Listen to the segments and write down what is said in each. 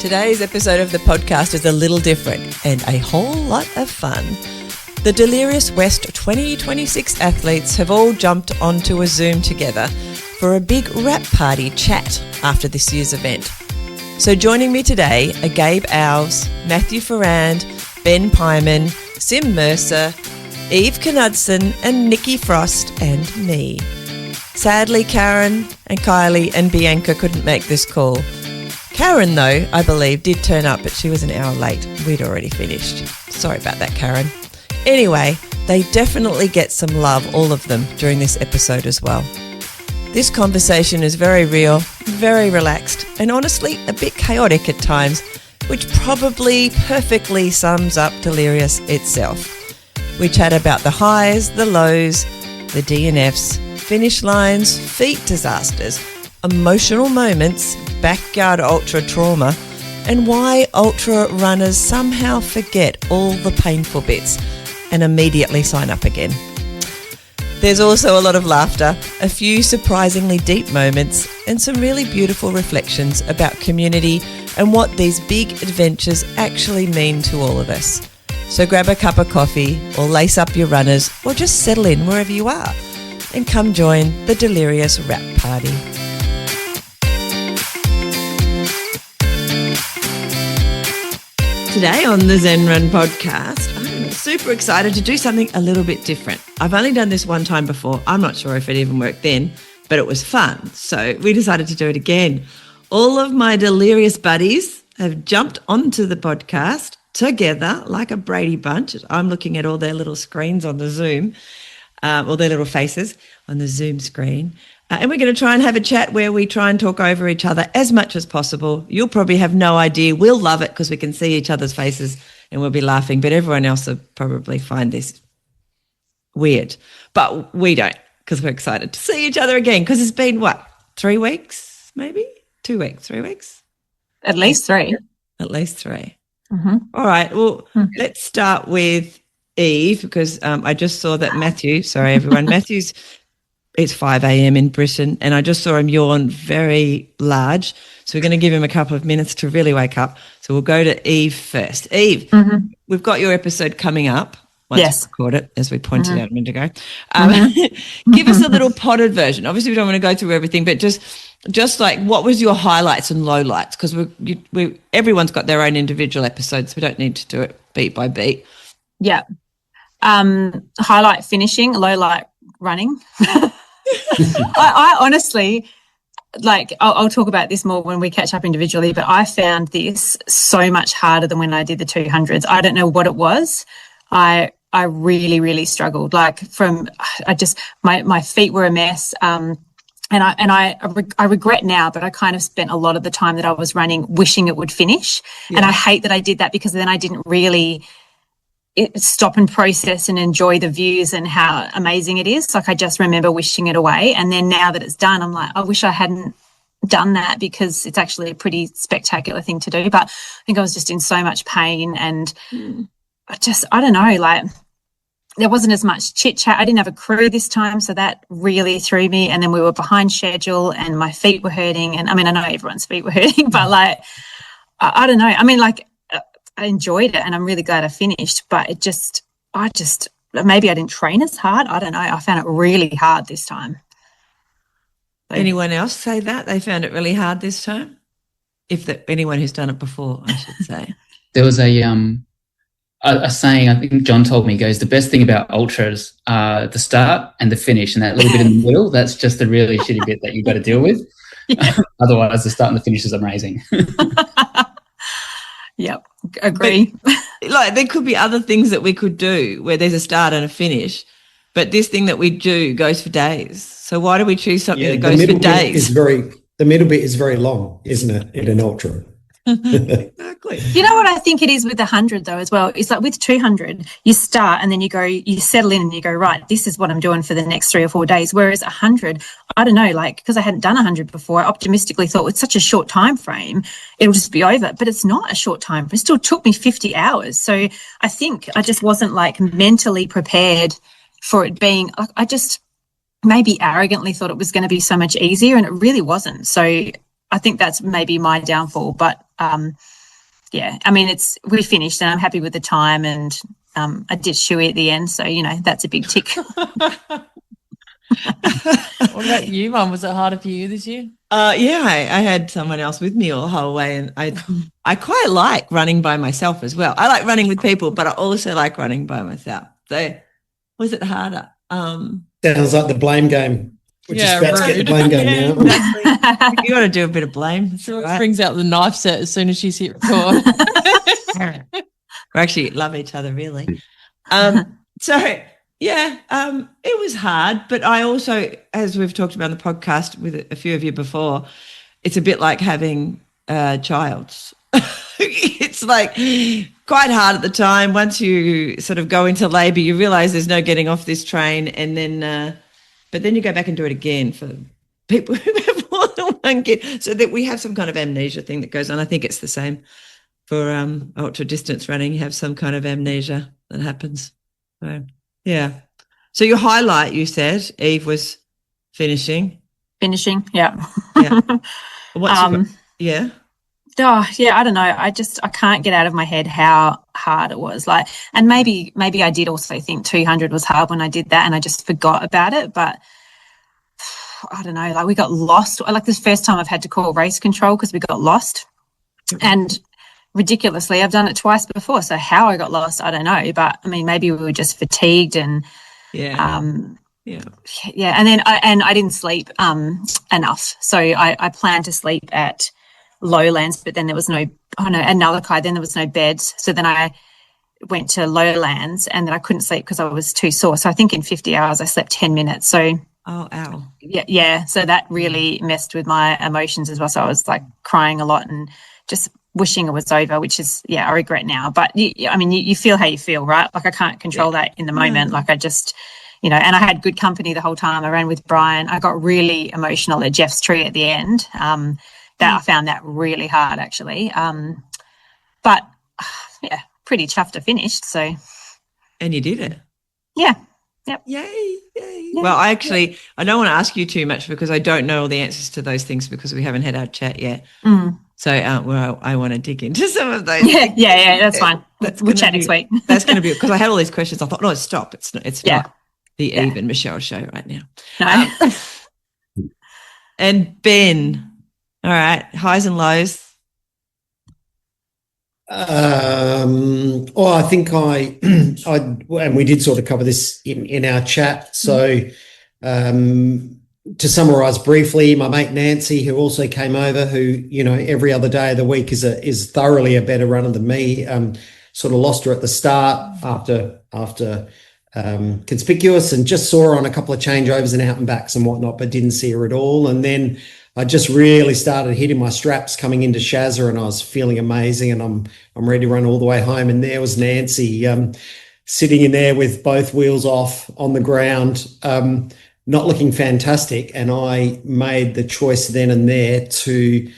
Today's episode of the podcast is a little different and a whole lot of fun. The Delirious WEST 2026 athletes have all jumped onto a Zoom together for a big wrap party chat after this year's event. So joining me today are Gabe Alves, Matthew Farrand, Ben Pyman, Sym Mercer, Knudson and Nicola Frost and me. Sadly, Karin and Kylie and Bianca couldn't make this call. Karin, though, I believe, did turn up, but she was an hour late. We'd already finished. Sorry about that, Karin. Anyway, they definitely get some love, all of them, during this episode as well. This conversation is very real, very relaxed, and honestly a bit chaotic at times, which probably perfectly sums up Delirious itself. We chat about the highs, the lows, the DNFs, finish lines, feet disasters, emotional moments, backyard ultra trauma, and why ultra runners somehow forget all the painful bits and immediately sign up again. There's also a lot of laughter, a few surprisingly deep moments, and some really beautiful reflections about community and what these big adventures actually mean to all of us. So grab a cup of coffee or lace up your runners or just settle in wherever you are and come join the Delirious Wrap Party. Today on the ZenRUN Podcast, I'm super excited to do something a little bit different. I've only done this one time before. I'm not sure if it even worked then, but it was fun. So we decided to do it again. All of my Delirious buddies have jumped onto the podcast together like a Brady Bunch. I'm looking at all their little screens on the Zoom, or their little faces on the Zoom screen. And we're going to try and have a chat where we try and talk over each other as much as possible. You'll probably have no idea. We'll love it because we can see each other's faces and we'll be laughing. But everyone else will probably find this weird. But we don't, because we're excited to see each other again, because it's been, 3 weeks maybe? 2 weeks, 3 weeks? At least 3. At least 3. Mm-hmm. All right. Well, let's start with Eve, because I just saw that Matthew's, it's 5 a.m. in Britain, and I just saw him yawn very large. So we're going to give him a couple of minutes to really wake up. So we'll go to Eve first. Eve, we've got your episode coming up. Once yes. we record it, as we pointed out a minute ago. Give us a little potted version. Obviously, we don't want to go through everything, but just like what was your highlights and lowlights? Because everyone's got their own individual episodes. So we don't need to do it beat by beat. Yeah. Highlight finishing, low light running. I honestly, I'll talk about this more when we catch up individually, but I found this so much harder than when I did the 200s. I don't know what it was. I really, really struggled. My feet were a mess. And I regret now, but I kind of spent a lot of the time that I was running wishing it would finish. Yeah. And I hate that I did that, because then I didn't really stop and process and enjoy the views and how amazing it is. I just remember wishing it away. And then now that it's done, I'm like, I wish I hadn't done that, because it's actually a pretty spectacular thing to do. But I think I was just in so much pain, and I don't know, there wasn't as much chit chat. I didn't have a crew this time, so that really threw me. And then we were behind schedule and my feet were hurting. And I mean, I know everyone's feet were hurting, but I don't know. I mean, I enjoyed it and I'm really glad I finished, but maybe I didn't train as hard. I don't know. I found it really hard this time. So, anyone else say that they found it really hard this time? Anyone who's done it before, I should say. There was a saying, I think John told me, he goes, the best thing about ultras are the start and the finish, and that little bit in the middle, that's just the really shitty bit that you've got to deal with. Yeah. Otherwise, the start and the finish is amazing. Yep, agree. But, there could be other things that we could do where there's a start and a finish, but this thing that we do goes for days. So why do we choose something that goes for days? The middle bit is very long, isn't it, in an ultra? Exactly. You know what I think it is with 100 though as well? It's like with 200, you start and then you settle in and you go, right, this is what I'm doing for the next 3 or 4 days. Whereas 100, I don't know, because I hadn't done 100 before, I optimistically thought with such a short time frame, it'll just be over. But it's not a short time. It still took me 50 hours. So I think I just wasn't mentally prepared for it being, I just maybe arrogantly thought it was going to be so much easier, and it really wasn't. So I think that's maybe my downfall, but yeah, I mean, we finished and I'm happy with the time, and I did shoey at the end. So, that's a big tick. What about you, Mum? Was it harder for you this year? Yeah, I had someone else with me all the whole way, and I quite like running by myself as well. I like running with people, but I also like running by myself. So was it harder? Sounds like the blame game. We're just about to get the rude. blame game now. Exactly. You got to do a bit of blame. She Right? brings out the knife set as soon as she's hit record. We actually love each other, really. So yeah, it was hard, but I also, as we've talked about on the podcast with a few of you before, it's a bit like having a child. It's like quite hard at the time. Once you sort of go into labour, you realise there's no getting off this train, and then, but then you go back and do it again for people who have more than one kid, so that we have some kind of amnesia thing that goes on. I think it's the same for ultra distance running. You have some kind of amnesia that happens. So yeah. So your highlight, you said, Eve, was finishing. Finishing, yeah. Yeah. What's yeah. Oh, yeah, I don't know. I can't get out of my head how hard it was. Like, and maybe I did also think 200 was hard when I did that, and I just forgot about it. But I don't know. Like, we got lost. Like, this first time I've had to call race control because we got lost, and ridiculously, I've done it twice before. So how I got lost, I don't know. But I mean, maybe we were just fatigued and yeah. Yeah. And then I didn't sleep enough. So I planned to sleep at Lowlands, but then there was at Nullakai, then there was no beds. So then I went to Lowlands, and then I couldn't sleep because I was too sore. So I think in 50 hours I slept 10 minutes. So ow. Yeah. So that really messed with my emotions as well. So I was like crying a lot and just wishing it was over, which is, I regret now. But you feel how you feel, right? Like, I can't control that in the moment. Like, I just, and I had good company the whole time. I ran with Brian. I got really emotional at Jeff's tree at the end. I found that really hard, actually. But pretty chuffed to finished. So, and you did it. Yeah. Yep. Yay. Yeah. Well, I don't want to ask you too much because I don't know all the answers to those things because we haven't had our chat yet. So I want to dig into some of those. Yeah, that's fine. We'll chat next week. That's going to be, because I had all these questions. I thought, no, stop. It's not the Eve and Michelle show right now. No. And Ben, all right, highs and lows. I think and we did sort of cover this in our chat. So, to summarise briefly, my mate Nancy, who also came over, who every other day of the week is thoroughly a better runner than me. Sort of lost her at the start after conspicuous, and just saw her on a couple of changeovers and out and backs and whatnot, but didn't see her at all. And then I just really started hitting my straps coming into Shazza, and I was feeling amazing, and I'm ready to run all the way home. And there was Nancy sitting in there with both wheels off on the ground, not looking fantastic. And I made the choice then and there to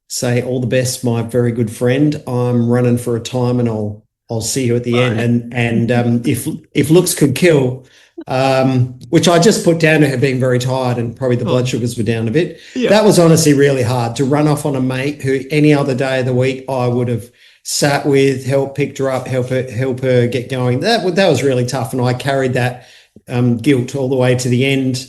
say, all the best, my very good friend. I'm running for a time, and I'll see you at the end. And if looks could kill, which I just put down to her being very tired, and probably the blood sugars were down a bit. Yeah. That was honestly really hard to run off on a mate who any other day of the week I would have sat with, picked her up, help her get going. That was really tough, and I carried that guilt all the way to the end.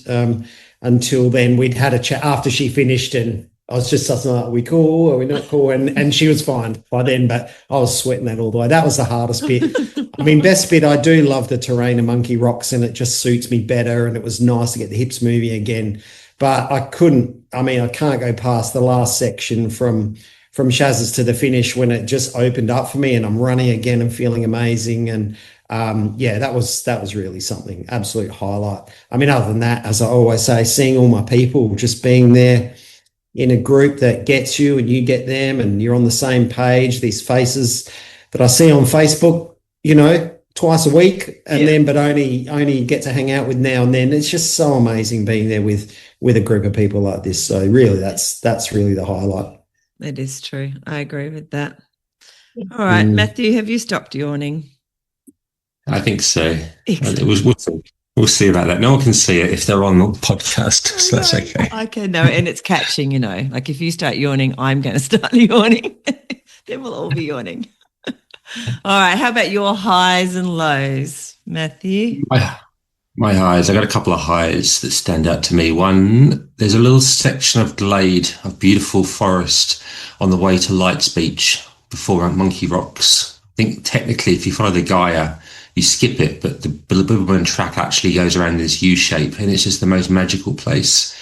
Until then, we'd had a chat after she finished, and I was just like, are we cool? Are we not cool? And she was fine by then, but I was sweating that all the way. That was the hardest bit. I mean, best bit, I do love the terrain of Monkey Rocks, and it just suits me better, and it was nice to get the hips moving again. But I can't go past the last section from Shaz's to the finish when it just opened up for me, and I'm running again and feeling amazing. And that was really something, absolute highlight. I mean, other than that, as I always say, seeing all my people, just being there in a group that gets you and you get them, and you're on the same page, these faces that I see on Facebook, twice a week, and then, but only get to hang out with now and then. It's just so amazing being there with a group of people like this. So really, that's really the highlight. That is true. I agree with that. All right, Matthew, have you stopped yawning? I think so. Excellent. We'll We'll see about that. No one can see it if they're on the podcast, so that's okay. I can know, and it's catching, like if you start yawning, I'm going to start yawning. Then we'll all be yawning. All right, how about your highs and lows, Matthew? My highs, I got a couple of highs that stand out to me. One, there's a little section of glade, of beautiful forest on the way to Lights Beach before Monkey Rocks. I think technically if you follow the Gaia, you skip it, but the Bibbulmun track actually goes around this U shape, and it's just the most magical place.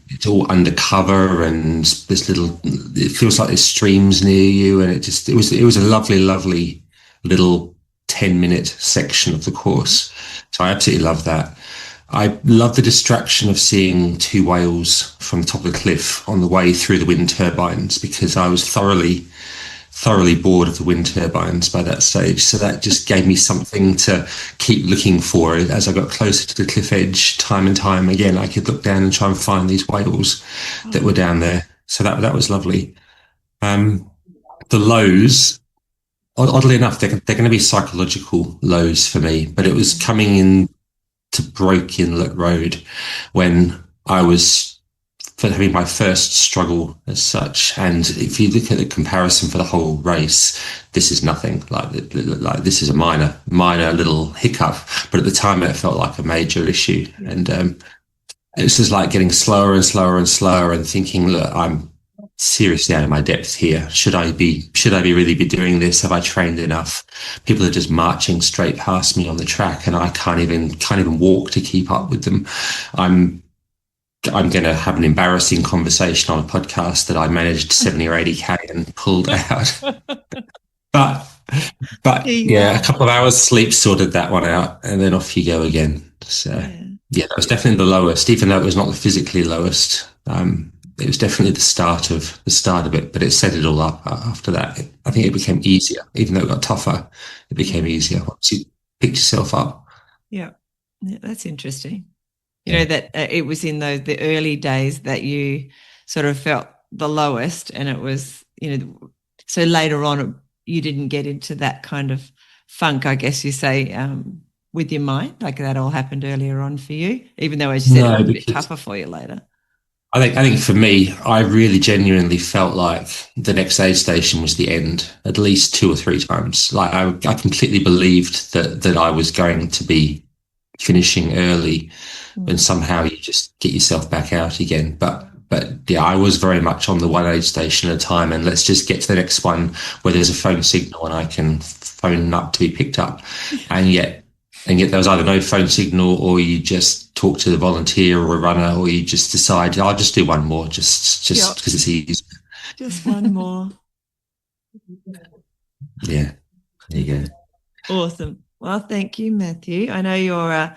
It's all undercover, and it feels like there's streams near you, and it was a lovely, lovely little 10-minute section of the course. So I absolutely love that. I love the distraction of seeing two whales from the top of the cliff on the way through the wind turbines, because I was thoroughly bored of the wind turbines by that stage. So that just gave me something to keep looking for. As I got closer to the cliff edge, time and time again, I could look down and try and find these whales that were down there. So that was lovely. The lows, oddly enough, they're going to be psychological lows for me, but it was coming in to Broke Inlet Road when I was having my first struggle as such. And if you look at the comparison for the whole race, this is nothing. Like this is a minor little hiccup, but at the time it felt like a major issue. And it was just like getting slower and slower and slower, and thinking, look, I'm seriously out of my depth here. Should I really be doing this? Have I trained enough? People are just marching straight past me on the track, and I can't even walk to keep up with them. I'm going to have an embarrassing conversation on a podcast that I managed 70 or 80K and pulled out. but yeah, a couple of hours sleep sorted that one out, and then off you go again. So yeah, that was definitely the lowest, even though it was not the physically lowest. It was definitely the start of it, but it set it all up after that. I think it became easier, even though it got tougher. It became easier once you picked yourself up. Yeah, that's interesting. That it was in the early days that you sort of felt the lowest, and it was, so later on you didn't get into that kind of funk, I guess you say, with your mind, like that all happened earlier on for you, even though, as you said, it was a bit tougher for you later. I think for me, I really genuinely felt like the next aid station was the end, at least 2 or 3 times. Like I completely believed that I was going to be finishing early, and somehow you just get yourself back out again. But yeah, I was very much on the one aid station at a time, and let's just get to the next one where there's a phone signal and I can phone up to be picked up. And yet there was either no phone signal, or you just talk to the volunteer or a runner, or you just decide, I'll just do one more just because it's easy. Just one more. Yeah, there you go. Awesome. Well, thank you, Matthew. I know you're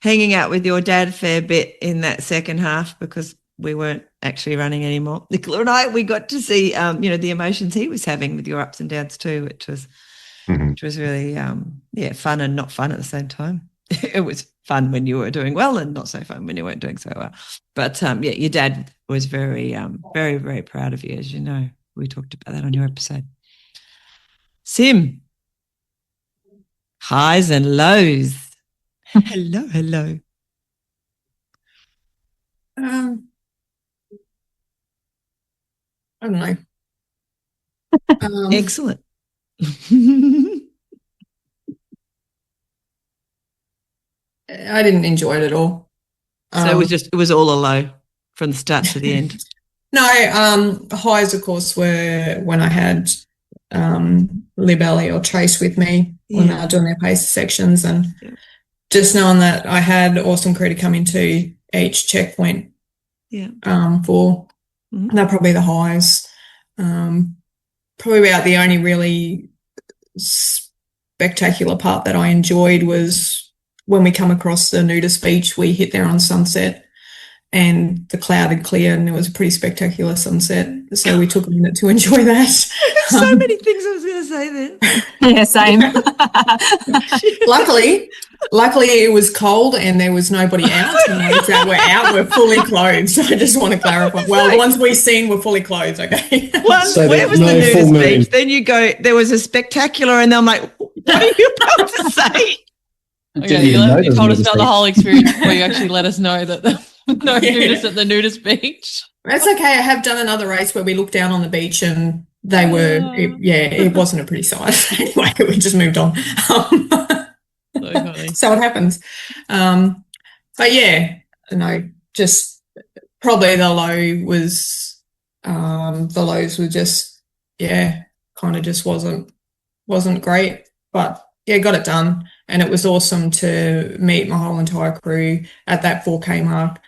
hanging out with your dad a fair bit in that second half, because we weren't actually running anymore. Nicola and I, we got to see, the emotions he was having with your ups and downs too, which was really, fun and not fun at the same time. It was fun when you were doing well, and not so fun when you weren't doing so well. But your dad was very, very, very proud of you, as you know. We talked about that on your episode. Sym, highs and lows. Hello. I don't know. Excellent. I didn't enjoy it at all. So it was all a low from the start to the end. No, highs, of course, were when I had Libelli or Chase with me when they were doing their pacer sections, and just knowing that I had awesome crew to come into each checkpoint. For they're probably the highs. Probably about the only really spectacular part that I enjoyed was when we come across the nudist beach. We hit there on sunset, and the cloud had cleared, and it was a pretty spectacular sunset. So we took a minute to enjoy that. So many things I was going to say then. Yeah, same. Luckily, it was cold and there was nobody out. And we're out, we're fully clothed. So I just want to clarify. Well, the ones we've seen were fully clothed, okay. Where was the nudist beach? Then you go, there was a spectacular, and then I'm like, what are you about to say? Okay, you told us about the whole experience before you actually let us know that no nudist at the nudist beach. That's okay. I have done another race where we looked down on the beach and they were, it wasn't a pretty sight. Anyway, we just moved on. So funny. So it happens. But yeah, no, just probably the lows were just, kind of just wasn't great. But yeah, got it done. And it was awesome to meet my whole entire crew at that 4K mark.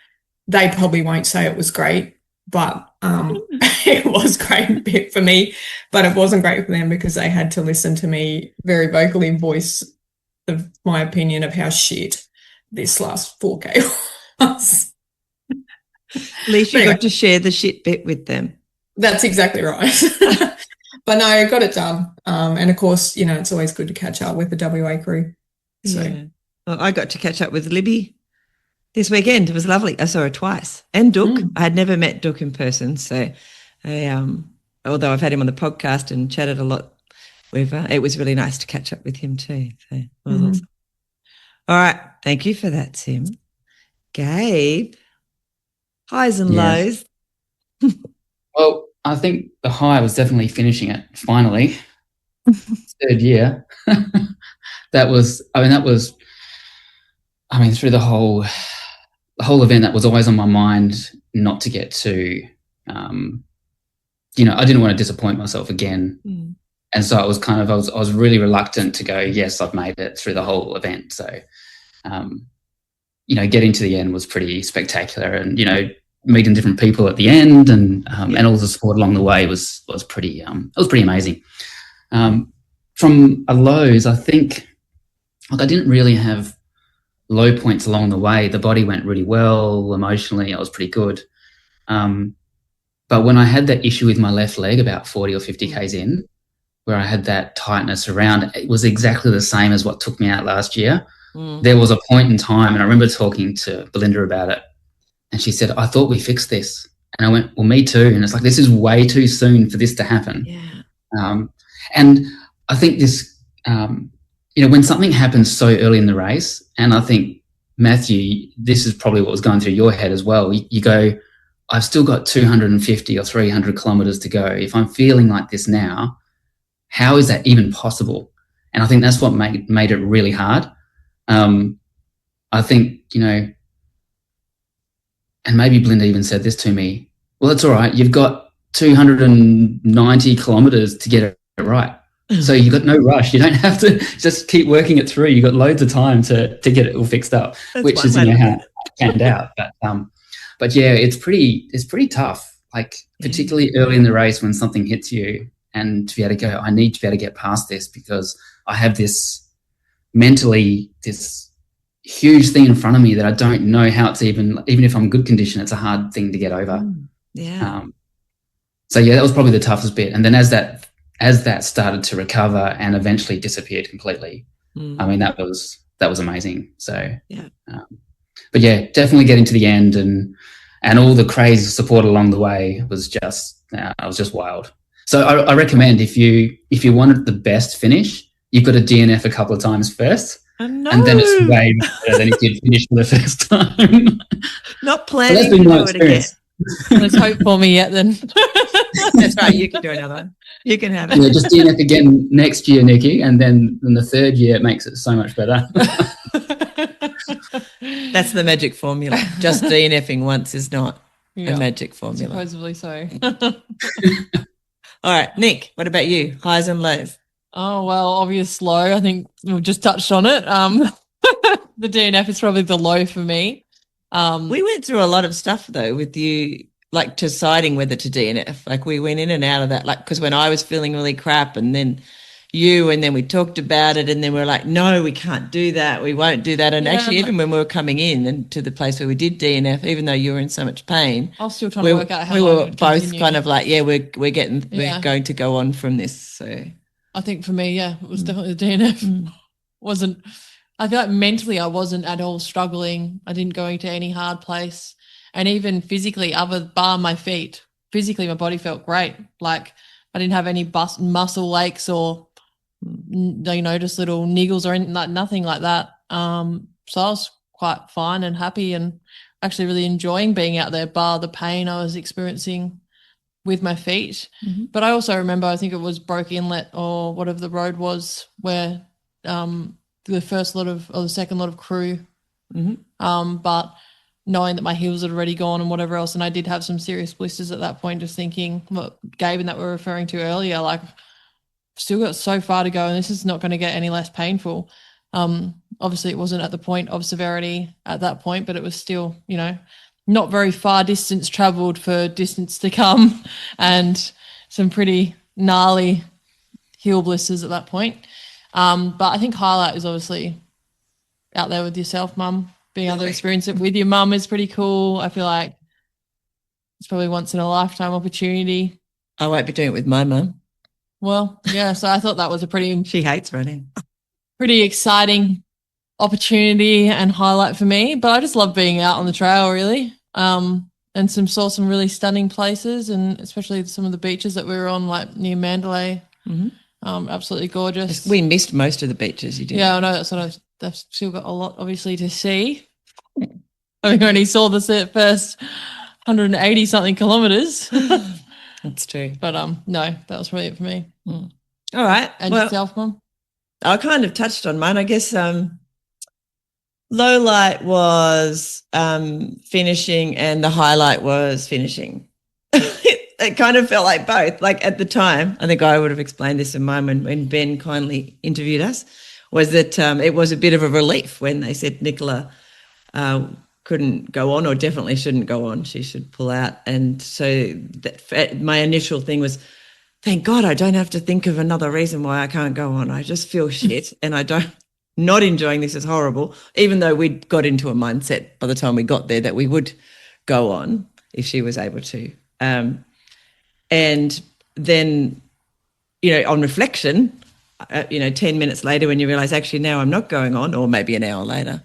They probably won't say it was great, but it was great for me, but it wasn't great for them because they had to listen to me very vocally voice my opinion of how shit this last 4K was. At least you got to share the shit bit with them. That's exactly right. But no, I got it done. And of course, it's always good to catch up with the WA crew. So Well, I got to catch up with Libby this weekend. It was lovely. I saw her twice. And Duke. I had never met Duke in person. So although I've had him on the podcast and chatted a lot with it was really nice to catch up with him too. So it was awesome. All right. Thank you for that, Sym. Gabe, highs and lows. Well, I think the high was definitely finishing it finally. Third year. Through the whole event, that was always on my mind not to get to, I didn't want to disappoint myself again. And so I was really reluctant to go, yes, I've made it through the whole event. So, getting to the end was pretty spectacular, and, meeting different people at the end and all the support along the way was pretty, it was pretty amazing. From a lows, I think, I didn't really have low points along the way. The body went really well. Emotionally, I was pretty good. But when I had that issue with my left leg about 40 or 50 Ks in, where I had that tightness around, it was exactly the same as what took me out last year. There was a point in time, and I remember talking to Belinda about it, and she said, I thought we fixed this. And I went, well, me too. And it's like, this is way too soon for this to happen. Yeah. And I think this, when something happens so early in the race, and I think, Matthew, this is probably what was going through your head as well. You go, I've still got 250 or 300 kilometres to go. If I'm feeling like this now, how is that even possible? And I think that's what made it really hard. I think, and maybe Belinda even said this to me, well, it's all right. You've got 290 kilometres to get it right. So you've got no rush. You don't have to just keep working it through. You've got loads of time to get it all fixed up, which is how it panned out. But yeah, it's pretty tough, particularly early in the race when something hits you, and to be able to go, I need to be able to get past this because I have this mentally, this huge thing in front of me that I don't know how it's even if I'm in good condition, it's a hard thing to get over. So yeah, that was probably the toughest bit. And then as that started to recover and eventually disappeared completely, that was amazing. So, but yeah, definitely getting to the end and all the crazy support along the way was just wild. So I recommend if you wanted the best finish, you've got to DNF a couple of times first. And then it's way better than if you'd finished for the first time. Not planning to do it again. Let's hope for me yet then. That's right. You can do another one. You can have it. Yeah, just DNF again next year, Nikki, and then in the third year it makes it so much better. That's the magic formula. Just DNFing once is not a magic formula. Supposedly so. All right, Nick, what about you? Highs and lows? Oh, well, obvious low. I think we've just touched on it. The DNF is probably the low for me. We went through a lot of stuff, though, with you, deciding whether to DNF. We went in and out of that, because when I was feeling really crap and then we talked about it and then we were like, no, we can't do that. We won't do that. And actually, even when we were coming in and to the place where we did DNF, even though you were in so much pain, I was still trying to work out how we long were it would both continue. kind of like, we're going to go on from this. So I think for me, it was definitely the DNF. I feel like mentally I wasn't at all struggling. I didn't go into any hard place. And even physically, bar my feet, physically my body felt great. I didn't have any muscle aches or, just little niggles or anything, nothing like that. So I was quite fine and happy and actually really enjoying being out there, bar the pain I was experiencing with my feet. Mm-hmm. But I also remember, I think it was Broke Inlet or whatever the road was, where the first lot of, or the second lot of crew, but knowing that my heels had already gone and whatever else, and I did have some serious blisters at that point, just thinking what Gabe and that we were referring to earlier, like still got so far to go and this is not going to get any less painful. Obviously it wasn't at the point of severity at that point, but it was still, you know, not very far distance traveled for distance to come and some pretty gnarly heel blisters at that point. But I think highlight is obviously out there with yourself, Mum. Being able to experience it with your mum is pretty cool. I feel like it's probably once in a lifetime opportunity. I won't be doing it with my mum. Well, yeah, so I thought that was a pretty She hates running. pretty exciting opportunity and highlight for me. But I just love being out on the trail, really. And saw some really stunning places, and especially some of the beaches that we were on, like near Mandalay. Absolutely gorgeous. We missed most of the beaches you did. Yeah, I know. That's what I've still got a lot, obviously, to see. I mean, only saw the first 180 something kilometers. That's true. But no, that was probably it for me. All right. And yourself, Mum? I kind of touched on mine. I guess low light was finishing and the highlight was finishing. It kind of felt like both. Like at the time, I think I would have explained this in mine when Ben kindly interviewed us, was that it was a bit of a relief when they said Nicola couldn't go on, or definitely shouldn't go on. She should pull out. And so my initial thing was, thank God I don't have to think of another reason why I can't go on. I just feel shit and not enjoying this is horrible, even though we'd got into a mindset by the time we got there that we would go on if she was able to. And then, you know, on reflection, 10 minutes later when you realise actually now I'm not going on, or maybe an hour later,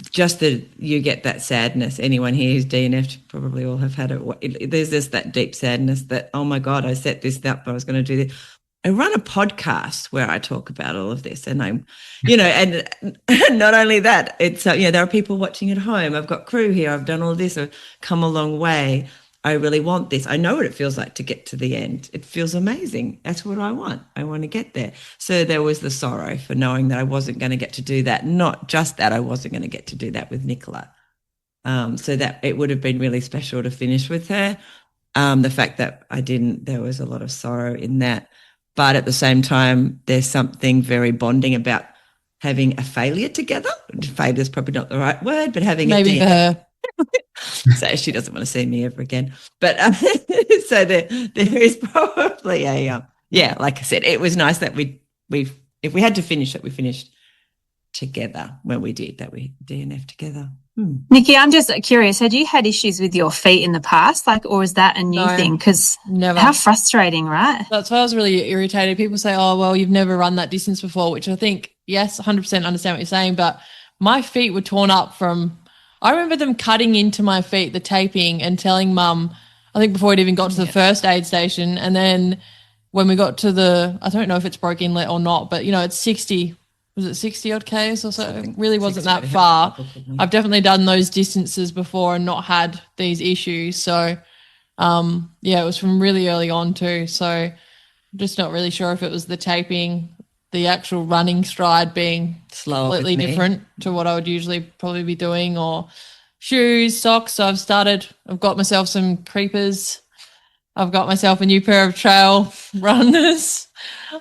just that you get that sadness. Anyone here who's DNF'd probably all have had it. There's just that deep sadness that, oh my God, I set this up, I was going to do this. I run a podcast where I talk about all of this, and I'm, and not only that, it's, there are people watching at home. I've got crew here. I've done all this. I've come a long way. I really want this. I know what it feels like to get to the end. It feels amazing. That's what I want. I want to get there. So there was the sorrow for knowing that I wasn't going to get to do that. Not just that I wasn't going to get to do that with Nicola. So that it would have been really special to finish with her. The fact that I didn't, there was a lot of sorrow in that. But at the same time, there's something very bonding about having a failure together. Failure is probably not the right word, but having maybe for her. So she doesn't want to see me ever again. But so there is probably like I said, it was nice that if we had to finish it, we finished together when we did that. We DNF together. Nikki, I'm just curious, had you had issues with your feet in the past, or is that a new thing? Because never. How frustrating, right? That's why I was really irritated. People say, oh, well, you've never run that distance before, which I think, yes, 100% understand what you're saying, but my feet were torn up from, I remember them cutting into my feet, the taping, and telling Mum, I think before it even got to the first aid station, and then when we got to I don't know if it's Broke Inlet or not, but, it's 60, was it 60 odd Ks or so? It really wasn't that far. I've definitely done those distances before and not had these issues. So, it was from really early on too. So I'm just not really sure if it was the taping, the actual running stride being completely different to what I would usually probably be doing, or shoes, socks. So I've got myself some creepers. I've got myself a new pair of trail runners.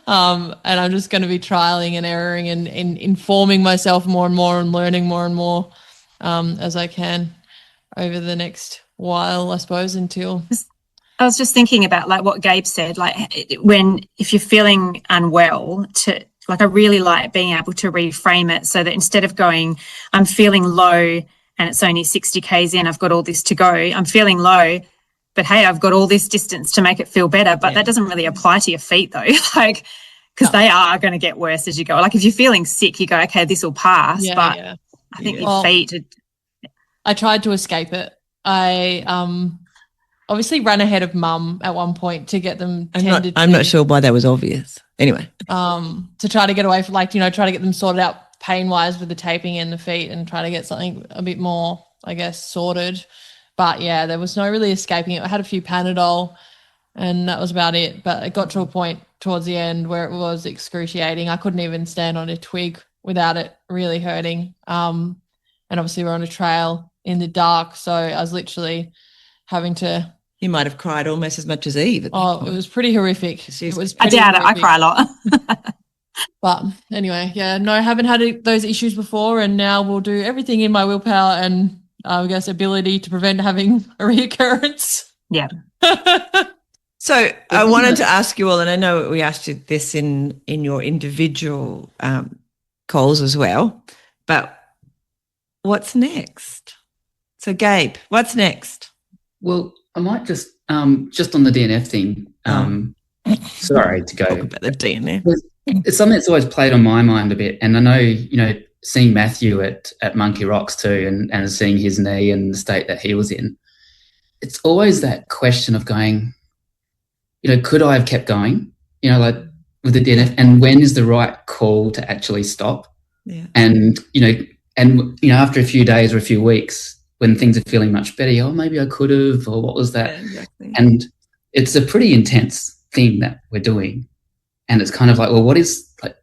And I'm just going to be trialing and erroring and informing myself more and more and learning more and more as I can over the next while, I suppose, until. I was just thinking about like what Gabe said, like if you're feeling unwell, I really like being able to reframe it so that instead of going, I'm feeling low and it's only 60 Ks in, I've got all this to go, I'm feeling low, but hey, I've got all this distance to make it feel better. But that doesn't really apply to your feet though, because they are going to get worse as you go. Like if you're feeling sick, you go, okay, this will pass. I think your feet. I tried to escape it. I obviously ran ahead of Mum at one point to get them tended to. I'm not sure why that was obvious. Anyway. To try to get away from try to get them sorted out pain-wise with the taping in the feet and try to get something a bit more, I guess, sorted. But, yeah, there was no really escaping it. I had a few Panadol and that was about it. But it got to a point towards the end where it was excruciating. I couldn't even stand on a twig without it really hurting. And obviously we're on a trail in the dark, so I was literally having to... You might have cried almost as much as Eve. It was pretty horrific. I doubt it. I cry a lot. But anyway, yeah, no, I haven't had those issues before, and now we'll do everything in my willpower and I guess ability to prevent having a reoccurrence. Yeah. So I wanted to ask you all, and I know we asked you this in your individual calls as well, but what's next? So Gabe, what's next? Well, I might just on the DNF thing. Sorry to go talk about the DNF. It's something that's always played on my mind a bit, and I know, seeing Matthew at Monkey Rocks too, and seeing his knee and the state that he was in, it's always that question of going, could I have kept going? Like with the DNF, and when is the right call to actually stop? Yeah. And after a few days or a few weeks, when things are feeling much better, maybe I could have, or what was that? Yeah, exactly. And it's a pretty intense thing that we're doing. And it's kind of like, well, what is, like,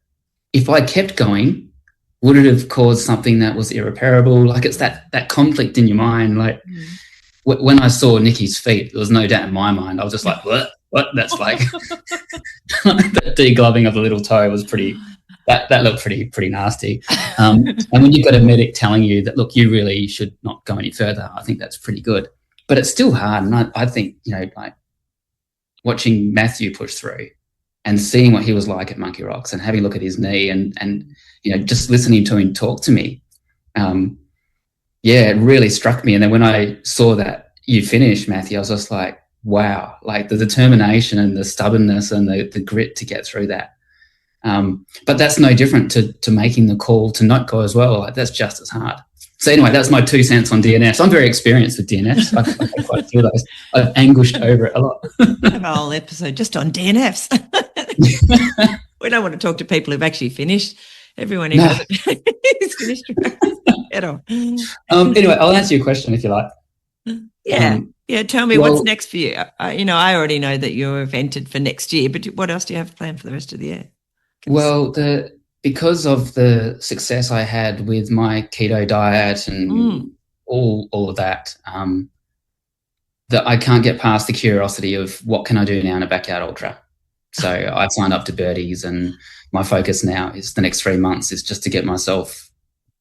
if I kept going, would it have caused something that was irreparable? Like, it's that conflict in your mind. Like, when I saw Nikki's feet, there was no doubt in my mind. I was just like, what? That's like, that degloving of the little toe was that looked pretty nasty. And when you've got a medic telling you that, look, you really should not go any further, I think that's pretty good. But it's still hard. And I think, like watching Matthew push through and seeing what he was like at Monkey Rocks and having a look at his knee and just listening to him talk to me, it really struck me. And then when I saw that you finished, Matthew, I was just like, wow, like the determination and the stubbornness and the grit to get through that. But that's no different to making the call to not go as well. Like, that's just as hard. So anyway, that's my 2 cents on DNFs. I'm very experienced with DNFs. I've had quite a few of those. I've anguished over it a lot. I have a whole episode just on DNFs. We don't want to talk to people who've actually finished. Everyone who hasn't is finished at all. Anyway, I'll answer your question if you like. Yeah. Tell me what's next for you. I already know that you're evented for next year, but what else do you have planned for the rest of the year? Well, because of the success I had with my keto diet and all of that, that I can't get past the curiosity of what can I do now in a backyard ultra. So I signed up to Birdies, and my focus now is the next 3 months is just to get myself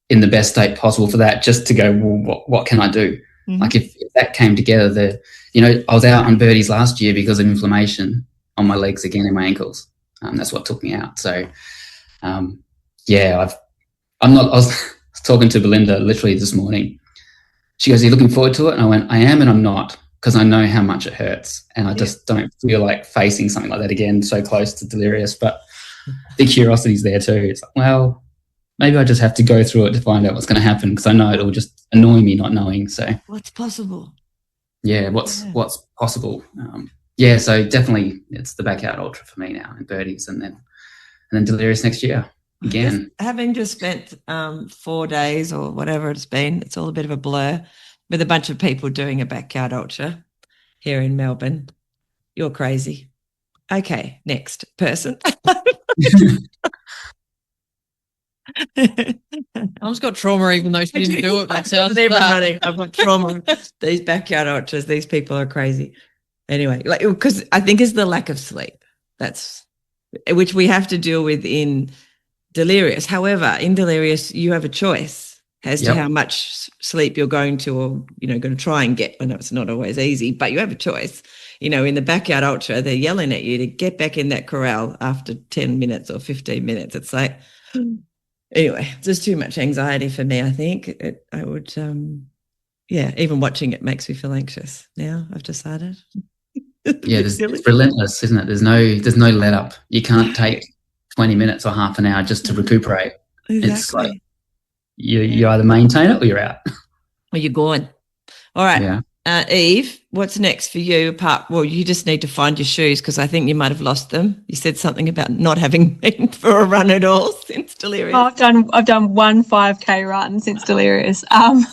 in the best state possible for that, just to go, well, what can I do? Mm-hmm. Like if that came together, I was out on Birdies last year because of inflammation on my legs again and my ankles. That's what took me out. So, I was talking to Belinda literally this morning. She goes, are you looking forward to it? And I went, I am and I'm not, because I know how much it hurts. And I just don't feel like facing something like that again, so close to Delirious. But the curiosity's there too. It's like, well, maybe I just have to go through it to find out what's going to happen, because I know it'll just annoy me not knowing. So what's possible? Yeah, what's possible. So definitely it's the backyard ultra for me now, and Birdies, and then Delirious next year again. Having just spent 4 days or whatever it's been, it's all a bit of a blur, with a bunch of people doing a backyard ultra here in Melbourne. You're crazy. Okay, next person. I've just got trauma, even though she didn't do it myself. I've got trauma. These backyard ultras, these people are crazy. Anyway, because I think it's the lack of sleep. That's which we have to deal with in Delirious. However, in Delirious, you have a choice as to how much sleep you're going to, or going to try and get. I know it's not always easy, but you have a choice. In the backyard ultra, they're yelling at you to get back in that corral after 10 minutes or 15 minutes. It's like, anyway, there's too much anxiety for me, I think. I would, even watching it makes me feel anxious now, I've decided. It's relentless, isn't it? There's no let up. You can't take 20 minutes or half an hour just to recuperate. Exactly. It's like you either maintain it or you're out. Or you're gone. All right. Yeah. Eve, what's next for you? Well, you just need to find your shoes because I think you might have lost them. You said something about not having been for a run at all since Delirious. I've done one 5K run since Delirious. I've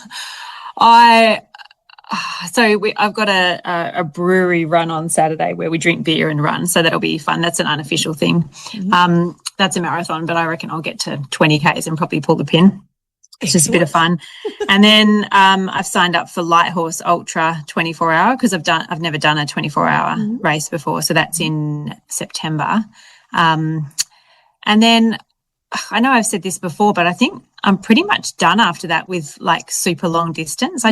got a brewery run on Saturday where we drink beer and run, so that'll be fun. That's an unofficial thing. Mm-hmm. That's a marathon, but I reckon I'll get to 20 Ks and probably pull the pin. It's just a bit of fun. And then I've signed up for Light Horse Ultra 24-hour because I've never done a 24-hour race before, so that's in September. And then I know I've said this before, but I think I'm pretty much done after that with like super long distance. I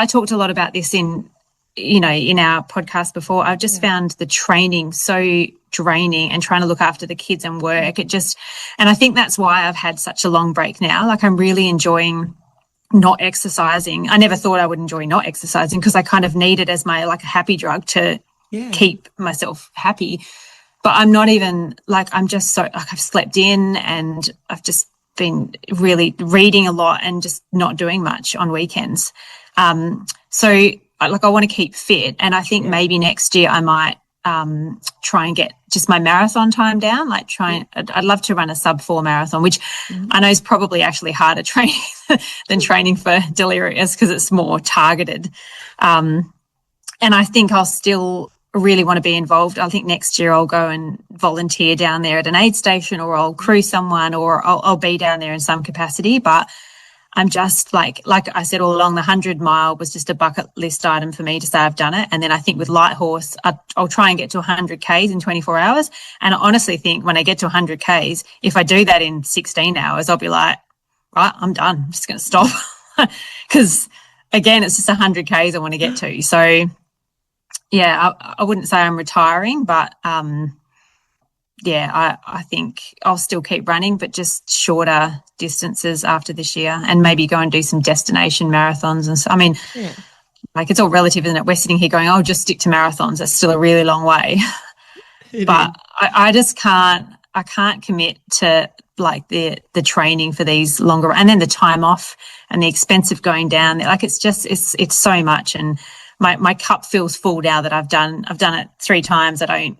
talked a lot about this in our podcast before. I've just found the training so draining and trying to look after the kids and work. And I think that's why I've had such a long break now. Like I'm really enjoying not exercising. I never thought I would enjoy not exercising because I kind of need it as my like a happy drug to keep myself happy. But I'm not even like, I'm just so like I've slept in and I've just been really reading a lot and just not doing much on weekends. So I want to keep fit, and I think maybe next year I might try and get just my marathon time down. I'd love to run a sub-4 marathon, which I know is probably actually harder training than training for Delirious because it's more targeted. And I think I'll still really want to be involved. I think next year I'll go and volunteer down there at an aid station, or I'll crew someone, or I'll be down there in some capacity. But I'm just like I said all along, the 100-mile was just a bucket list item for me to say I've done it. And then I think with Light Horse, I'll try and get to 100 Ks in 24 hours. And I honestly think when I get to 100 Ks, if I do that in 16 hours, I'll be like, right, I'm done. I'm just going to stop. Because, again, it's just 100 Ks I want to get to. So, yeah, I wouldn't say I'm retiring, but, I think I'll still keep running, but just shorter distances after this year, and maybe go and do some destination marathons. And so, I mean, like it's all relative, isn't it? We're sitting here going, "Oh, just stick to marathons." That's still a really long way. But I just can't. I can't commit to like the training for these longer, and then the time off and the expense of going down there. Like it's so much, and my cup feels full now that I've done it 3 times. I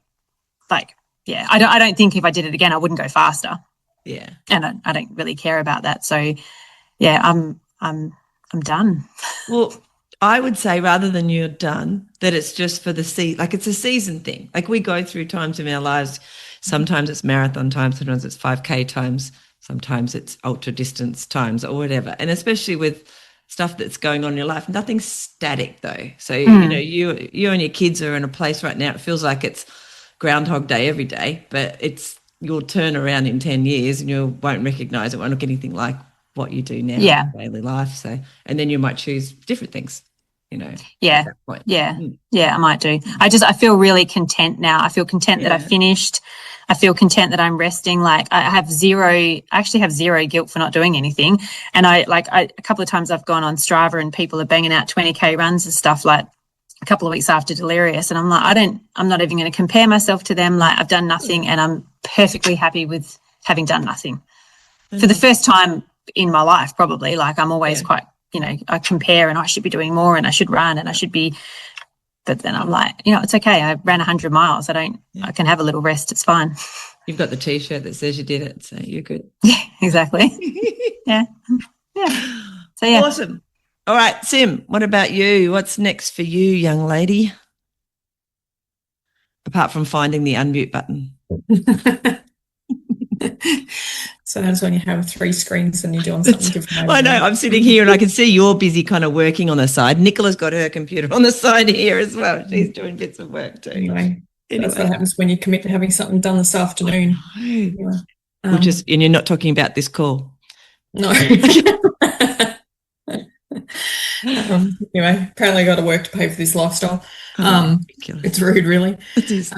don't think if I did it again, I wouldn't go faster. Yeah. And I don't really care about that. So, yeah, I'm done. Well, I would say rather than you're done, that it's just for the season. Like it's a season thing. Like we go through times in our lives. Sometimes it's marathon times, sometimes it's 5K times, sometimes it's ultra distance times or whatever. And especially with stuff that's going on in your life, nothing's static though. So, you and your kids are in a place right now. It feels like it's Groundhog Day every day, but you'll turn around in 10 years and you won't recognise it, won't look anything like what you do now in daily life. So, and then you might choose different things, Yeah. At that point. Yeah. Yeah, I might do. I feel really content now. I feel content that I finished. I feel content that I'm resting. Like I actually have zero guilt for not doing anything. And a couple of times I've gone on Strava and people are banging out 20K runs and stuff like a couple of weeks after Delirious, and I'm like, I'm not even going to compare myself to them. Like I've done nothing, and I'm perfectly happy with having done nothing for the first time in my life. Probably, like I'm always quite, I compare, and I should be doing more, and I should run, and I should be. But then I'm like, it's okay. I ran 100 miles. I can have a little rest. It's fine. You've got the T-shirt that says you did it, so you're good. Yeah, exactly. Yeah. So yeah, awesome. All right, Sym, what about you? What's next for you, young lady? Apart from finding the unmute button. So that's when you have 3 screens and you're doing something different. I know. I'm sitting here and I can see you're busy kind of working on the side. Nicola's got her computer on the side here as well. She's doing bits of work too. Anyway. That's what happens when you commit to having something done this afternoon. And you're not talking about this call. No. Anyway, apparently I got to work to pay for this lifestyle. It's rude, really. It is.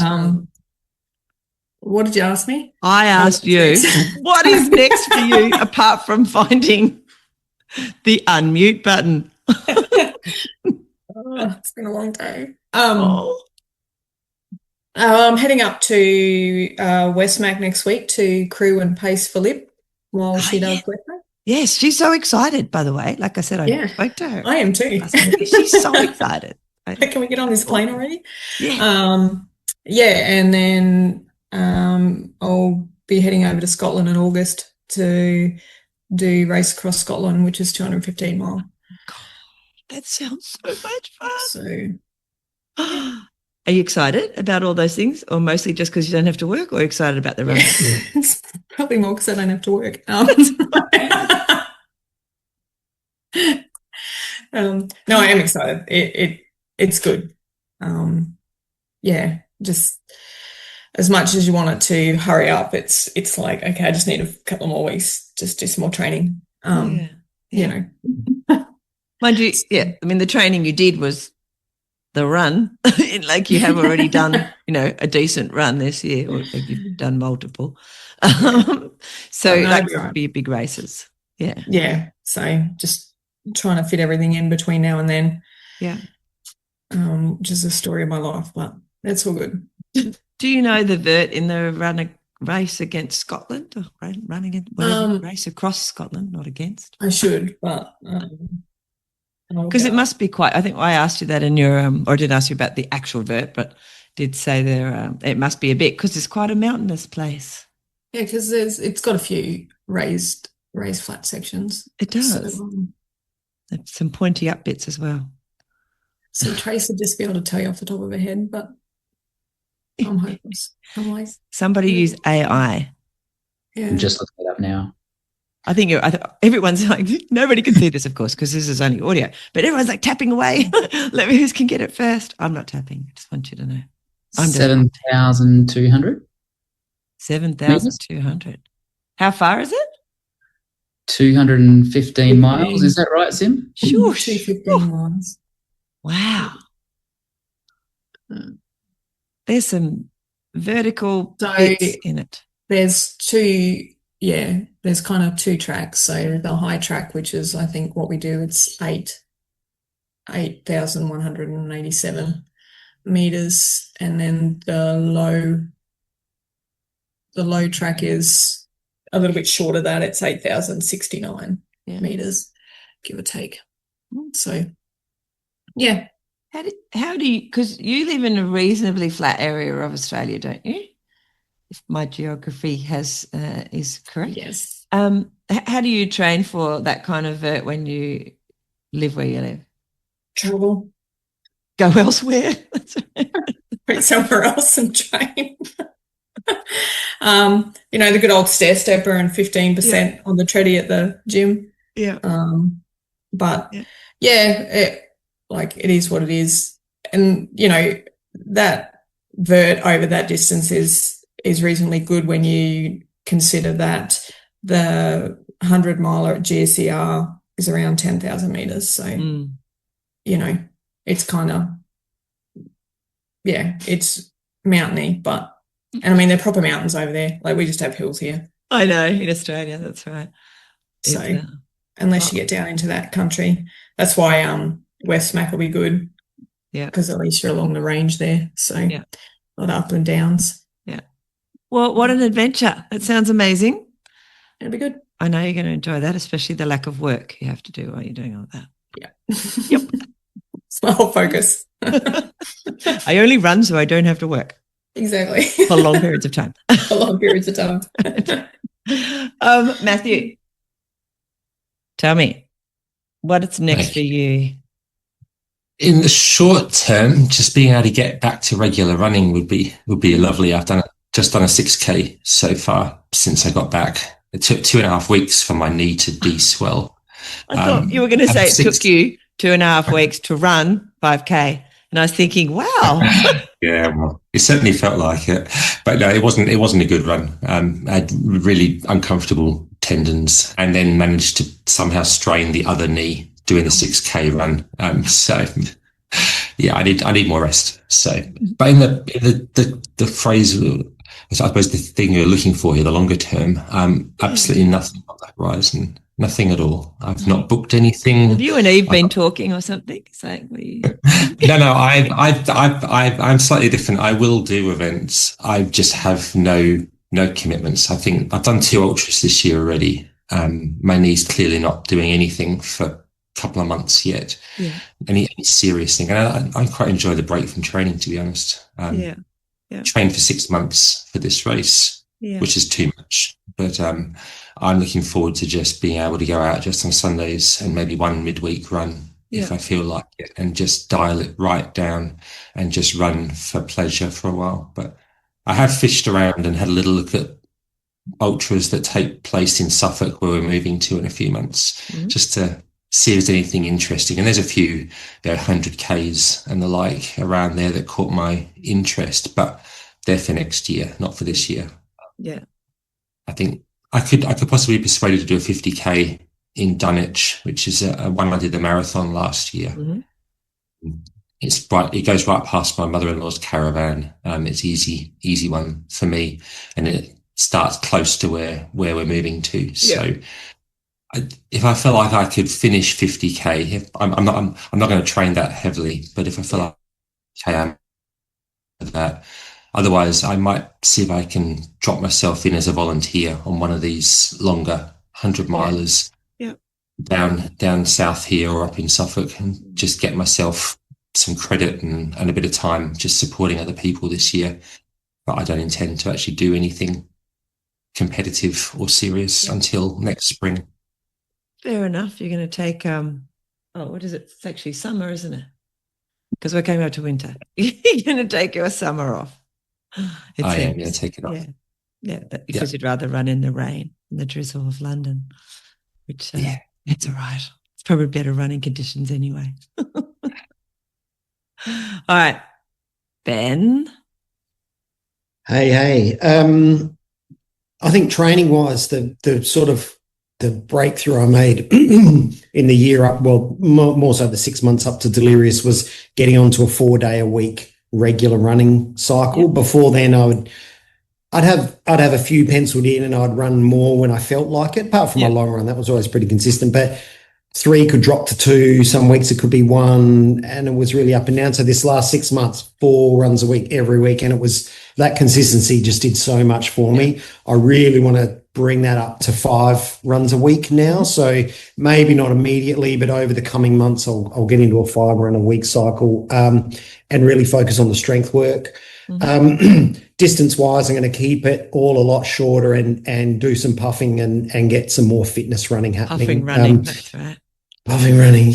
What did you ask me? I asked you, what is next for you apart from finding the unmute button? It's been a long day. I'm heading up to Westmac next week to crew and pace for Lib while she does Westmac. Yes, she's so excited, by the way. Like I said, I Yeah. spoke to her. I am too. She's so excited. Can we get on this plane already? Yeah. And then I'll be heading over to Scotland in August to do Race Across Scotland, which is 215 mile. That sounds so much fun. So, are you excited about all those things, or mostly just because you don't have to work, or excited about the run? it's probably more because I don't have to work. No, I am excited. It's good. Just as much as you want it to hurry up, it's like, okay, I just need a couple more weeks, just do some more training. You know. Mind you, yeah, I mean, the training you did was the run. Like you have already done, a decent run this year, or you've done multiple. So that would be big races. Yeah. Yeah. So just trying to fit everything in between now and then. Yeah. Which is the story of my life, but that's all good. Do you know the vert in the race against Scotland, or running in race across Scotland, not against? I should, but because it must be quite. I think I asked you that in your, or I didn't ask you about the actual vert, but did say there it must be a bit, because it's quite a mountainous place. Yeah, because it's got a few raised flat sections. It does. So, some pointy up bits as well. So Trace would just be able to tell you off the top of her head, but I'm hopeless. Somebody use AI. Yeah. I'm just looking it up now. I think everyone's like, nobody can see this, of course, because this is only audio, but everyone's like tapping away. Let me, who can get it first? I'm not tapping. I just want you to know. 7,200. 7,200. How far is it? 215 miles. Is that right, Sym? Sure. 215 miles. Wow. There's some vertical bits in it. There's kind of two tracks. So the high track, which is I think what we do, it's 8,187 meters, and then the low track is a little bit shorter than that. It's 8,069 meters, give or take. So, yeah. How do you, because you live in a reasonably flat area of Australia, don't you? If my geography is correct. Yes. How do you train for that kind of vert when you live where you live? Travel. Go elsewhere. Go somewhere else and train. The good old stair stepper and 15% on the treadie at the gym. Yeah. It is what it is. And, that vert over that distance is reasonably good when you consider that the 100 miler at GSER is around 10,000 meters. So, it's kind of, it's mountainy, and I mean, they're proper mountains over there. Like, we just have hills here. I know, in Australia, that's right. So, unless you get down into that country, that's why West Smack will be good. Yeah. Because at least you're along the range there. So, a lot of up and downs. Yeah. Well, what an adventure. That sounds amazing. It'll be good. I know you're going to enjoy that, especially the lack of work you have to do while you're doing all that. Yeah. Yep. It's my whole focus. I only run so I don't have to work. Exactly. For long periods of time. For long periods of time. Matthew, tell me, what's next for you? In the short term, just being able to get back to regular running would be lovely. I've just done a 6K so far since I got back. It took 2.5 weeks for my knee to de-swell. I thought you were going to say it took you 2.5 weeks to run 5K. And I was thinking, wow. Yeah, well, it certainly felt like it. But no, it wasn't a good run. I had really uncomfortable tendons, and then managed to somehow strain the other knee doing the 6K run. I need more rest. So, but in the phrase, I suppose the thing you're looking for here, the longer term, absolutely nothing on the horizon. Nothing at all. I've not booked anything. Have you and Eve been talking or something? No. I'm slightly different. I will do events. I just have no commitments. I think I've done 2 ultras this year already. My knee's clearly not doing anything for a couple of months yet. Yeah. Any serious thing. And I quite enjoy the break from training, to be honest. Trained for 6 months for this race, which is too much. But I'm looking forward to just being able to go out just on Sundays and maybe one midweek run if I feel like it, and just dial it right down and just run for pleasure for a while. But I have fished around and had a little look at ultras that take place in Suffolk, where we're moving to in a few months, just to see if there's anything interesting. And there's a few, 100Ks and the like around there that caught my interest, but they're for next year, not for this year. Yeah. I think I could possibly be persuaded to do a 50K in Dunwich, which is one I did the marathon last year. It goes right past my mother-in-law's caravan. It's easy one for me, and it starts close to where we're moving to. So if I felt like I could finish 50K, I'm not going to train that heavily, but if I feel like I'm that, otherwise I might see if I can drop myself in as a volunteer on one of these longer 100-milers down south here or up in Suffolk, and just get myself some credit and a bit of time just supporting other people this year. But I don't intend to actually do anything competitive or serious until next spring. Fair enough. You're going to take what is it? It's actually summer, isn't it? Because we're coming up to winter. You're going to take your summer off. I am going to take it off. Because you'd rather run in the rain and the drizzle of London, which it's all right. It's probably better running conditions anyway. All right, Ben. Hey. I think training wise, the sort of the breakthrough I made in the year up, well, more so the 6 months up to Delirious, was getting onto a 4-day-a-week regular running cycle. Before then, I'd have a few penciled in, and I'd run more when I felt like it. Apart from my long run, that was always pretty consistent. But 3 could drop to 2. Some weeks it could be 1, and it was really up and down. So this last 6 months, 4 runs a week every week, and it was that consistency just did so much for me. I really want to bring that up to 5 runs a week now. So maybe not immediately, but over the coming months, I'll get into a 5-run-a-week cycle and really focus on the strength work. Distance-wise, I'm going to keep it all a lot shorter and do some puffing and get some more fitness running happening. Puffing running, that's right. Puffing running,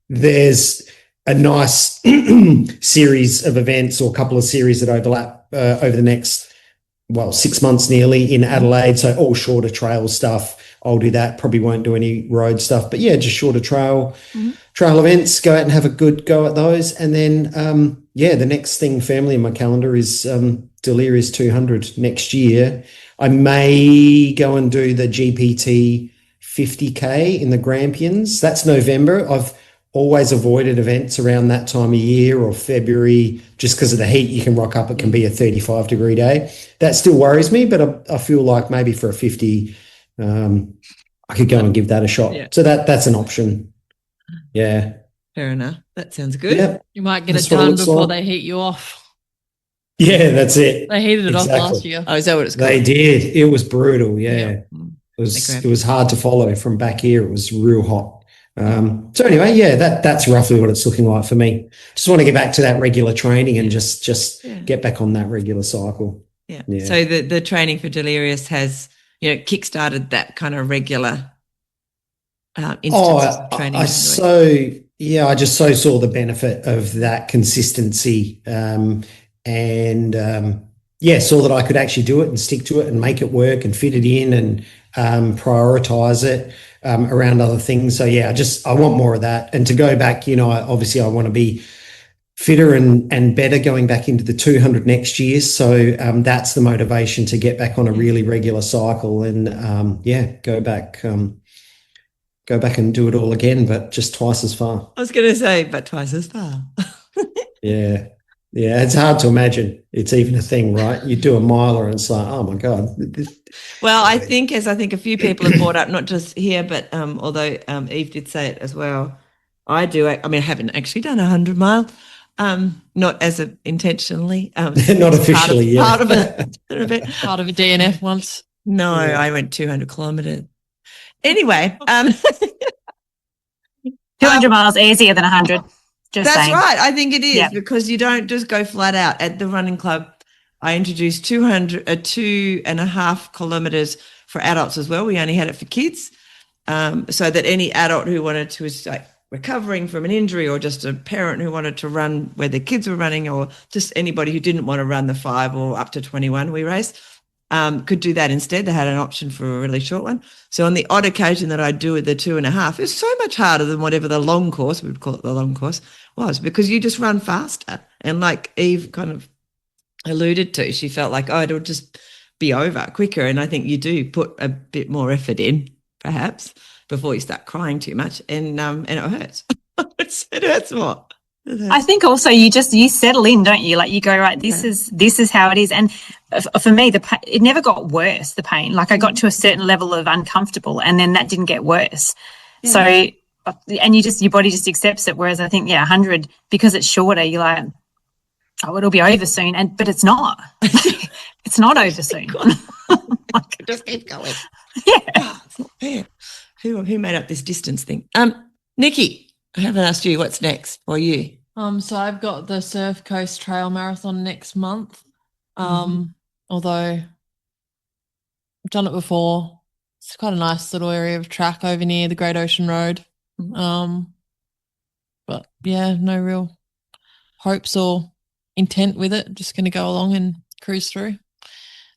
there's a nice series of events, or a couple of series that overlap over the next 6 months nearly in Adelaide. So all shorter trail stuff. I'll do that. Probably won't do any road stuff, but just shorter trail events. Go out and have a good go at those. And then, the next thing firmly in my calendar is Delirious 200 next year. I may go and do the GPT 50K in the Grampians. That's November. I've always avoided events around that time of year or February, just because of the heat. You can rock up, it can be a 35-degree day. That still worries me, but I feel like maybe for a 50, I could go and give that a shot. So that's an option. Yeah. Fair enough. That sounds good. Yep. You might get it done before they heat you off. Yeah, that's it. They heated it off last year. Oh, is that what it's called? They did. It was brutal. Yeah. It was hard to follow from back here. It was real hot. So anyway, that's roughly what it's looking like for me. Just want to get back to that regular training and just get back on that regular cycle. Yeah. So the training for Delirious has, kick-started that kind of regular instance of training. I just saw the benefit of that consistency saw that I could actually do it and stick to it and make it work and fit it in and prioritize it around other things. So I want more of that. And to go back, obviously I want to be fitter and better going back into the 200 next year. So that's the motivation to get back on a really regular cycle and go back and do it all again, but just twice as far. I was going to say, but twice as far. Yeah, it's hard to imagine it's even a thing, right? You do a miler and it's like, oh my God. Well, I think a few people have brought up, not just here, but although Eve did say it as well, I do. I mean, I haven't actually done 100 mile, not as intentionally. Not officially, part of a DNF once. No, Yeah. I went 200 kilometers. Anyway, 200 miles easier than 100. Just that's saying. right. I think it is Yeah. because you don't just go flat out. At the running club, I introduced 2.5 kilometers for adults as well. We only had it for kids, so that any adult who wanted to, was like recovering from an injury, or just a parent who wanted to run where their kids were running, or just anybody who didn't want to run the 5 or up to 21 we raced, could do that instead. They had an option for a really short one. So on the odd occasion that I do the 2.5, it's so much harder than whatever the long course, we would call it the long course, was, because you just run faster. And like Eve kind of alluded to, she felt like, oh, it'll just be over quicker. And I think you do put a bit more effort in, perhaps, before you start crying too much, and it hurts. It hurts more. I think also you settle in, don't you? Like you go, right, this is how it is. And for me, it never got worse, the pain. Like I got to a certain level of uncomfortable, and then that didn't get worse. Yeah. So, and your body just accepts it. Whereas I think, 100, because it's shorter, you're like, oh, it'll be over soon. But it's not. It's not over soon. Just keep going. Yeah. Oh, it's not fair. Who made up this distance thing? Nikki, I haven't asked you what's next for you. So I've got the Surf Coast Trail Marathon next month. Although I've done it before. It's quite a nice little area of track over near the Great Ocean Road. But yeah, no real hopes or intent with it. Just going to go along and cruise through.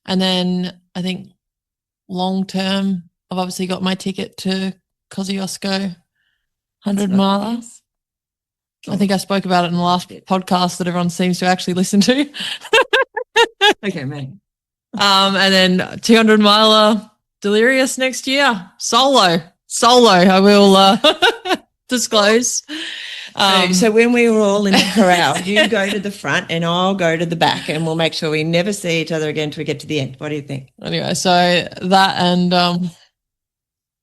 And then I think long term, I've obviously got my ticket to Kosciuszko 100 miler. I think I spoke about it in the last podcast that everyone seems to actually listen to. Okay, man. And then 200 miler Delirious next year. Solo. I will disclose. So when we were all in the corral, you go to the front and I'll go to the back, and we'll make sure we never see each other again until we get to the end. What do you think? Anyway, so that, and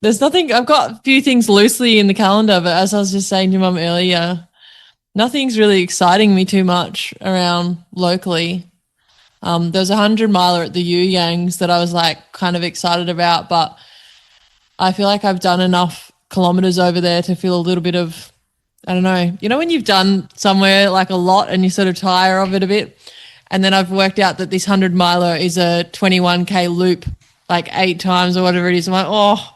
there's nothing, I've got a few things loosely in the calendar, but as I was just saying to Mum earlier, nothing's really exciting me too much around locally. There's a 100 miler at the Yangs that I was like kind of excited about, but I feel like I've done enough kilometers over there to feel a little bit of, I don't know, you know, when you've done somewhere like a lot and you sort of tire of it a bit. And then I've worked out that this 100 miler is a 21K loop, like 8 times or whatever it is. I'm like, oh,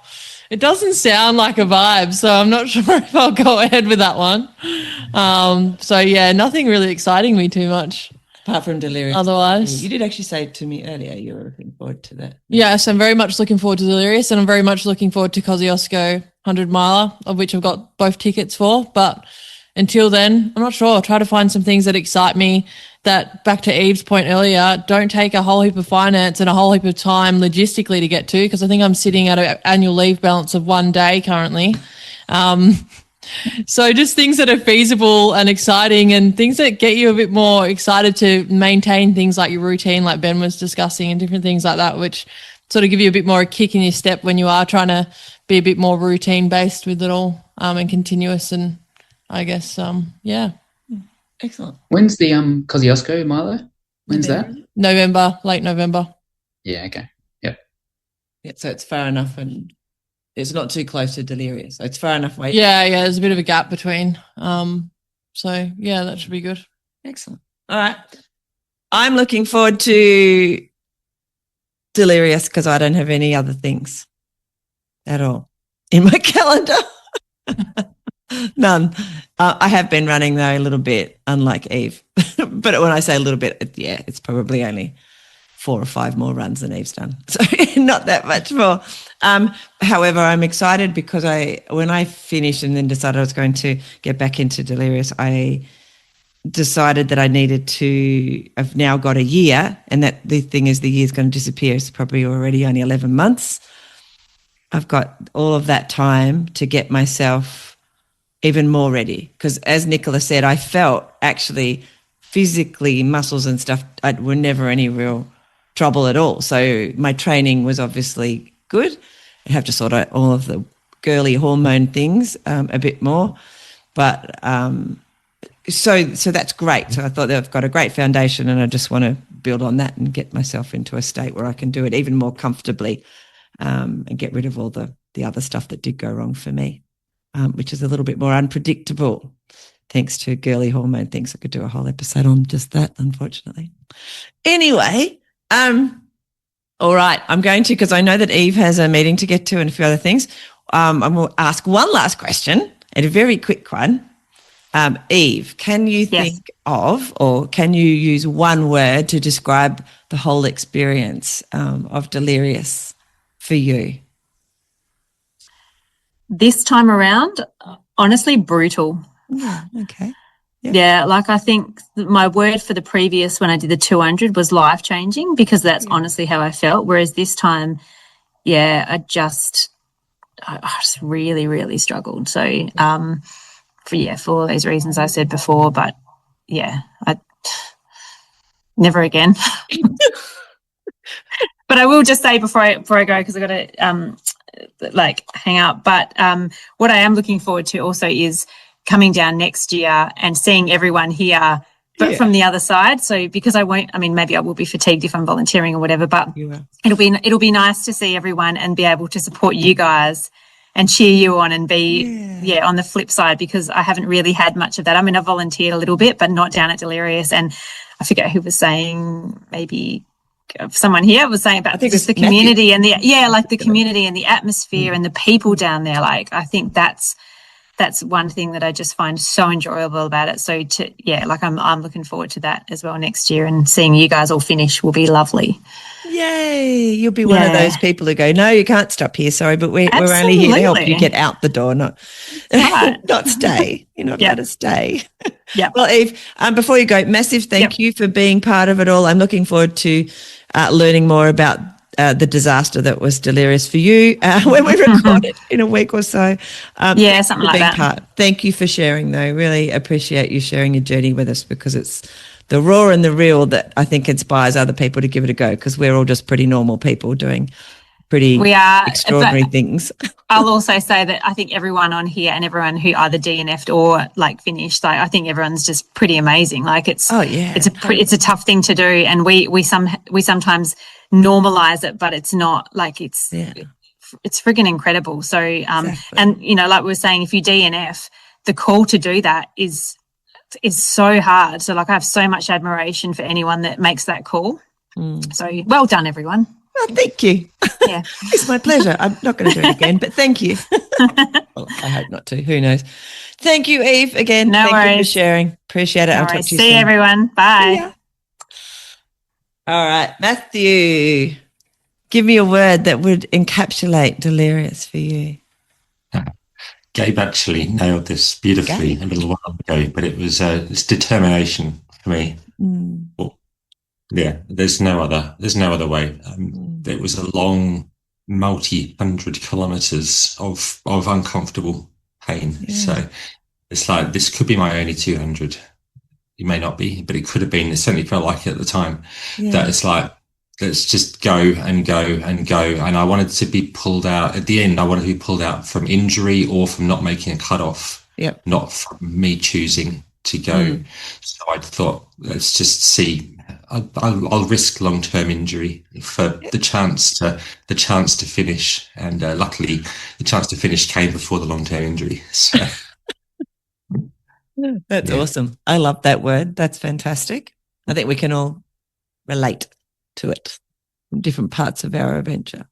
it doesn't sound like a vibe. So I'm not sure if I'll go ahead with that one. So yeah, nothing really exciting me too much. Apart from Delirious. Otherwise. You did actually say to me earlier you were looking forward to that. Yes, I'm very much looking forward to Delirious, and I'm very much looking forward to Kosciuszko 100 miler, of which I've got both tickets for. But until then, I'm not sure. I'll try to find some things that excite me, that, back to Eve's point earlier, don't take a whole heap of finance and a whole heap of time logistically to get to, because I think I'm sitting at an annual leave balance of 1 day currently. So just things that are feasible and exciting, and things that get you a bit more excited to maintain things like your routine, like Ben was discussing, and different things like that, which sort of give you a bit more a kick in your step when you are trying to be a bit more routine based with it all, and continuous. And I guess, yeah. Excellent. When's the Kosciuszko, Milo? When's that? November, late November. Yeah, okay. Yep. Yeah, so it's far enough, and it's not too close to Delirious. So it's far enough away. Yeah, there's a bit of a gap between. So yeah, that should be good. Excellent. All right. I'm looking forward to Delirious because I don't have any other things at all in my calendar. None. I have been running though a little bit, unlike Eve. But when I say a little bit, it's probably only 4 or 5 more runs than Eve's done. So not that much more. However, I'm excited because when I finished and then decided I was going to get back into Delirious, I decided that I needed to, I've now got a year, and that the thing is the year's going to disappear. It's probably already only 11 months. I've got all of that time to get myself even more ready because, as Nicola said, I felt actually physically muscles and stuff were never any real trouble at all. So my training was obviously good. I have to sort out all of the girly hormone things a bit more, but so that's great. So I thought that I've got a great foundation, and I just want to build on that and get myself into a state where I can do it even more comfortably, and get rid of all the other stuff that did go wrong for me, which is a little bit more unpredictable. Thanks to girly hormone things. I could do a whole episode on just that, unfortunately. Anyway, all right, I'm going to, because I know that Eve has a meeting to get to and a few other things. I'm going to ask one last question, and a very quick one. Eve, can you think of, or can you use one word to describe the whole experience of Delirious for you? This time around, honestly, brutal. Oh, okay. Yeah, like I think my word for the previous, when I did the 200, was life-changing, because that's honestly how I felt. Whereas this time, I just really, really struggled. So, for all those reasons I said before, but I never again. But I will just say before I go, because I've got to hang up. But what I am looking forward to also is coming down next year and seeing everyone here, but from the other side. So because maybe I will be fatigued if I'm volunteering or whatever, but it'll be nice to see everyone and be able to support you guys and cheer you on and be on the flip side, because I haven't really had much of that. I mean, I volunteered a little bit, but not down at Delirious. And I forget who was saying, maybe someone here was saying about just the community and the community and the atmosphere and the people down there. Like, I think that's one thing that I just find so enjoyable about it. So I'm looking forward to that as well next year, and seeing you guys all finish will be lovely. Yay. You'll be one of those people who go, no, you can't stop here. Sorry, but we're only here to help you get out the door, not stay. You're not allowed to stay. Yeah. Well, Eve, before you go, massive thank you for being part of it all. I'm looking forward to learning more about the disaster that was Delirious for you when we record it in a week or so. Something like that. Thank you for sharing, though. Really appreciate you sharing your journey with us, because it's the raw and the real that I think inspires other people to give it a go, because we're all just pretty normal people doing pretty extraordinary things. I'll also say that I think everyone on here and everyone who either DNF'd or finished, I think everyone's just pretty amazing. Like it's a tough thing to do, and we sometimes normalize it, but it's not like it's friggin' incredible. So and like we were saying, if you DNF, the call to do that is so hard. So I have so much admiration for anyone that makes that call. So well done, everyone. Well, thank you. Yeah. It's my pleasure. I'm not going to do it again, but thank you. Well, I hope not to. Who knows? Thank you, Eve, again. No thank worries. you for sharing. Appreciate it. No I'll talk worries. to you See soon. everyone. Bye. All right, Matthew, give me a word that would encapsulate Delirious for you. Gabe actually nailed this beautifully a little while ago, but it was it's determination for me. There's no other way. It was a long, multi-hundred kilometers of uncomfortable pain. So it's like, this could be my only 200. It may not be, but it could have been. It certainly felt like it at the time. That it's like, let's just go and go and go. And I wanted to be pulled out at the end. I wanted to be pulled out from injury or from not making a cutoff, not from me choosing to go. So I thought, let's just see. I'll risk long-term injury for the chance to finish. And luckily, the chance to finish came before the long-term injury. So. That's awesome. I love that word. That's fantastic. I think we can all relate to it from different parts of our adventure.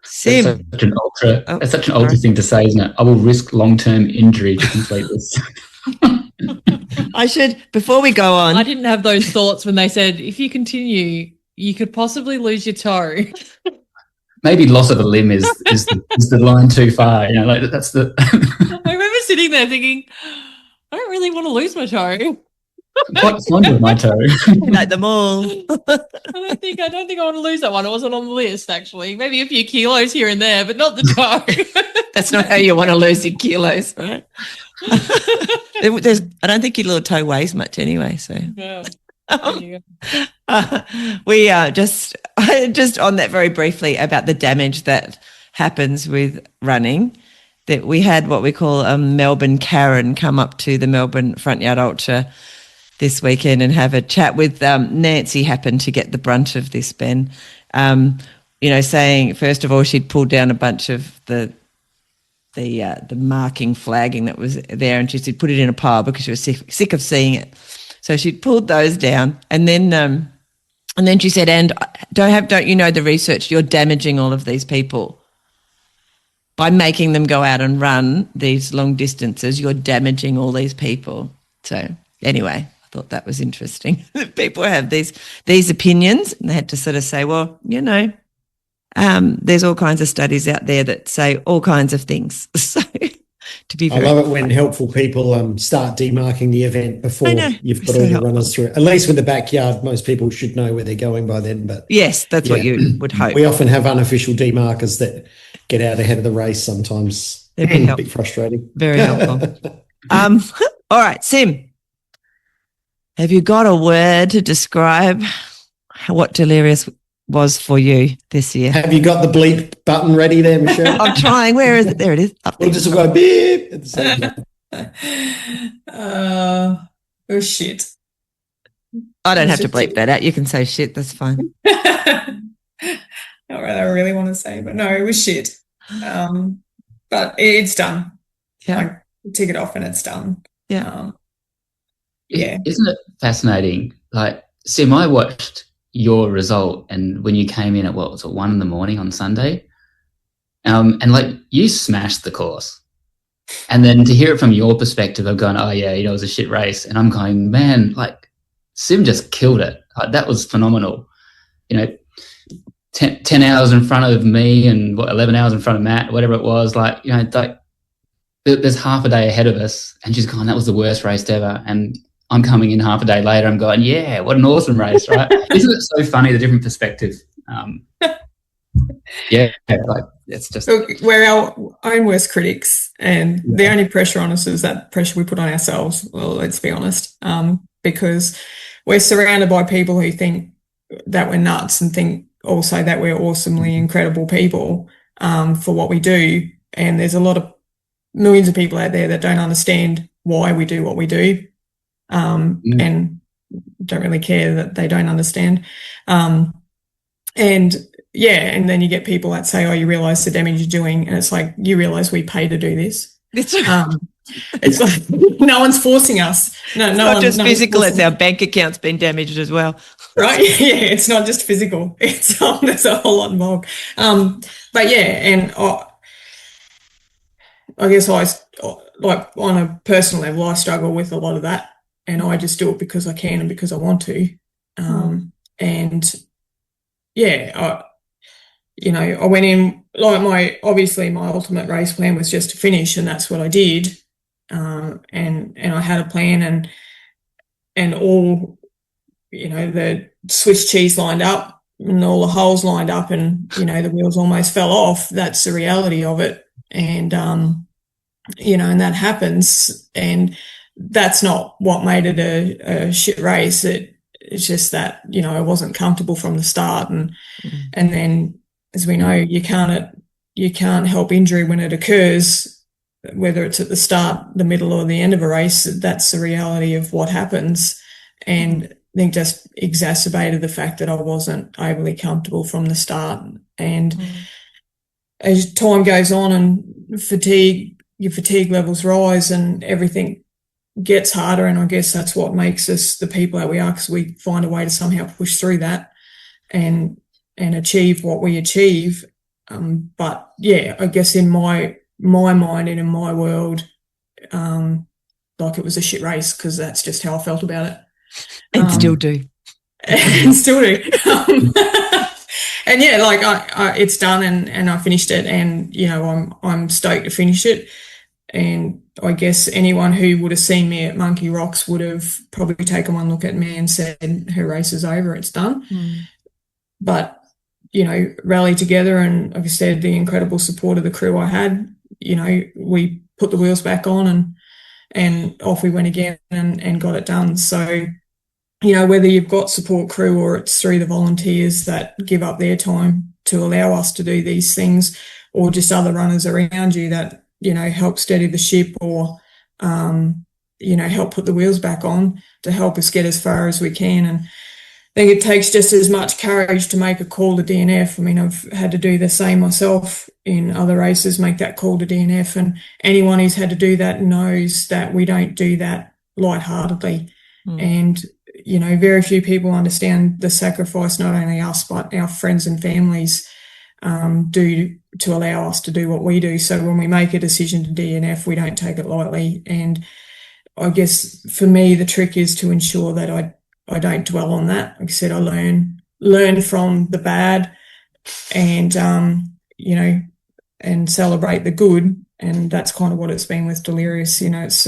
Sym. It's such an ultra thing to say, isn't it? I will risk long-term injury to complete this. I should, before we go on. I didn't have those thoughts when they said, if you continue, you could possibly lose your toe. Maybe loss of a limb is the line too far. That's the. I remember sitting there thinking, I don't really want to lose my toe. What's wrong with my toe? Like them all. I don't think I want to lose that one. It wasn't on the list, actually. Maybe a few kilos here and there, but not the toe. That's not how you want to lose your kilos, right? I don't think your little toe weighs much anyway. So we are just on that very briefly about the damage that happens with running. That we had what we call a Melbourne Karen come up to the Melbourne Front Yard Ultra this weekend and have a chat with Nancy. Happened to get the brunt of this, Ben. Saying first of all she'd pulled down a bunch of the marking flagging that was there, and she said put it in a pile because she was sick of seeing it. So she'd pulled those down, and then she said, "And don't you know the research? You're damaging all of these people by making them go out and run these long distances. You're damaging all these people." So anyway, I thought that was interesting. People have these opinions, and they had to sort of say, well, there's all kinds of studies out there that say all kinds of things. So to be very, I love it when helpful people start demarking the event before you've got all the runners through it. At least with the backyard, most people should know where they're going by then. But yes, that's what you would hope. We often have unofficial demarkers that get out ahead of the race sometimes. A bit frustrating. Very helpful. All right, Sym, have you got a word to describe what Delirious was for you this year? Have you got the bleep button ready there, Michelle? I'm trying. Where is it? There it is. Up there. We'll just go beep at the same time. Oh, shit. I don't have to bleep that out. You can say shit. That's fine. Not what I really want to say, but no, it was shit. But it's done. Yeah. I tick it off and it's done. Yeah. Isn't it fascinating? Like, Sym, I watched your result, and when you came in at 1 a.m. on Sunday, and like you smashed the course, and then to hear it from your perspective of going, oh yeah, it was a shit race, and I'm going, man, like Sym just killed it. Like, that was phenomenal. 10 hours in front of me and 11 hours in front of Matt, whatever it was. Like, there's half a day ahead of us, and she's gone, that was the worst race ever. And I'm coming in half a day later, I'm going, yeah, what an awesome race, right? Isn't it so funny, the different perspective? It's just... Look, we're our own worst critics, and the only pressure on us is that pressure we put on ourselves. Well, let's be honest, because we're surrounded by people who think that we're nuts and think also that we're awesomely incredible people for what we do. And there's a lot of millions of people out there that don't understand why we do what we do. And don't really care that they don't understand. And then you get people that say, oh, you realise the damage you're doing. And it's like, you realise we pay to do this. It's like no one's forcing us. It's not just physical, it's our bank account's been damaged as well. Right? Yeah, it's not just physical. It's there's a whole lot involved. But yeah, and I guess like on a personal level, I struggle with a lot of that. And I just do it because I can and because I want to. And yeah, I went in, like my ultimate race plan was just to finish, and that's what I did. And I had a plan and all, the Swiss cheese lined up and all the holes lined up and, the wheels almost fell off. That's the reality of it. And, and that happens. And that's not what made it a shit race. It's just that, I wasn't comfortable from the start. And then, as we know, you can't help injury when it occurs, whether it's at the start, the middle, or the end of a race. That's the reality of what happens. And I think just exacerbated the fact that I wasn't overly comfortable from the start. And as time goes on and your fatigue levels rise and everything gets harder, and I guess that's what makes us the people that we are, because we find a way to somehow push through that and achieve what we achieve. But yeah, I guess in my mind and in my world, like it was a shit race, because that's just how I felt about it. And still do. And still do. And yeah, like it's done and I finished it, and I'm stoked to finish it. And I guess anyone who would have seen me at Monkey Rocks would have probably taken one look at me and said, her race is over, it's done. But, rallied together, and like I said, the incredible support of the crew I had, we put the wheels back on and off we went again and got it done. So, whether you've got support crew or it's through the volunteers that give up their time to allow us to do these things, or just other runners around you that, help steady the ship, or, help put the wheels back on to help us get as far as we can. And I think it takes just as much courage to make a call to DNF. I mean, I've had to do the same myself in other races, make that call to DNF. And anyone who's had to do that knows that we don't do that lightheartedly. And, very few people understand the sacrifice not only us, but our friends and families do to allow us to do what we do. So when we make a decision to DNF, we don't take it lightly. And I guess for me, the trick is to ensure that I don't dwell on that. Like I said, I learn from the bad and, and celebrate the good. And that's kind of what it's been with Delirious. It's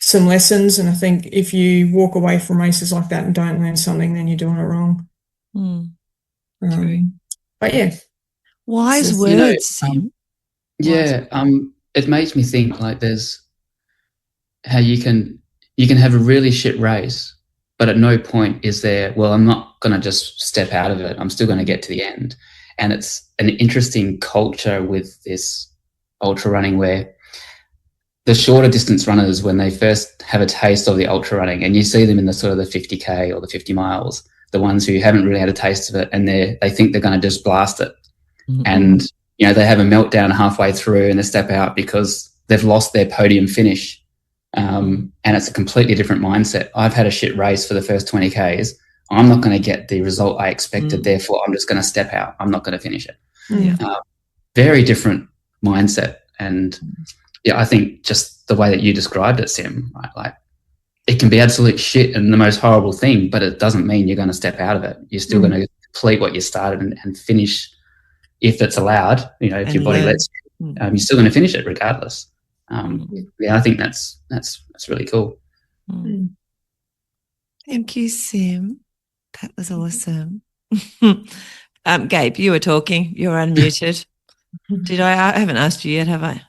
some lessons. And I think if you walk away from races like that and don't learn something, then you're doing it wrong. True. But yeah. Wise words, Sym. It makes me think like there's how you can have a really shit race, but at no point is there, well, I'm not going to just step out of it. I'm still going to get to the end. And it's an interesting culture with this ultra running where the shorter distance runners, when they first have a taste of the ultra running, and you see them in the sort of the 50K or the 50 miles, the ones who haven't really had a taste of it, and they think they're going to just blast it. And, they have a meltdown halfway through and they step out because they've lost their podium finish. And it's a completely different mindset. I've had a shit race for the first 20Ks. I'm not going to get the result I expected. Therefore, I'm just going to step out. I'm not going to finish it. Very different mindset. And I think just the way that you described it, Sym, right? Like it can be absolute shit and the most horrible thing, but it doesn't mean you're going to step out of it. You're still going to complete what you started and finish if it's allowed, if your body lets you, you're still going to finish it regardless. I think that's really cool. Thank you, Sym. That was awesome. Gabe, you were talking. You're unmuted. I haven't asked you yet, have I?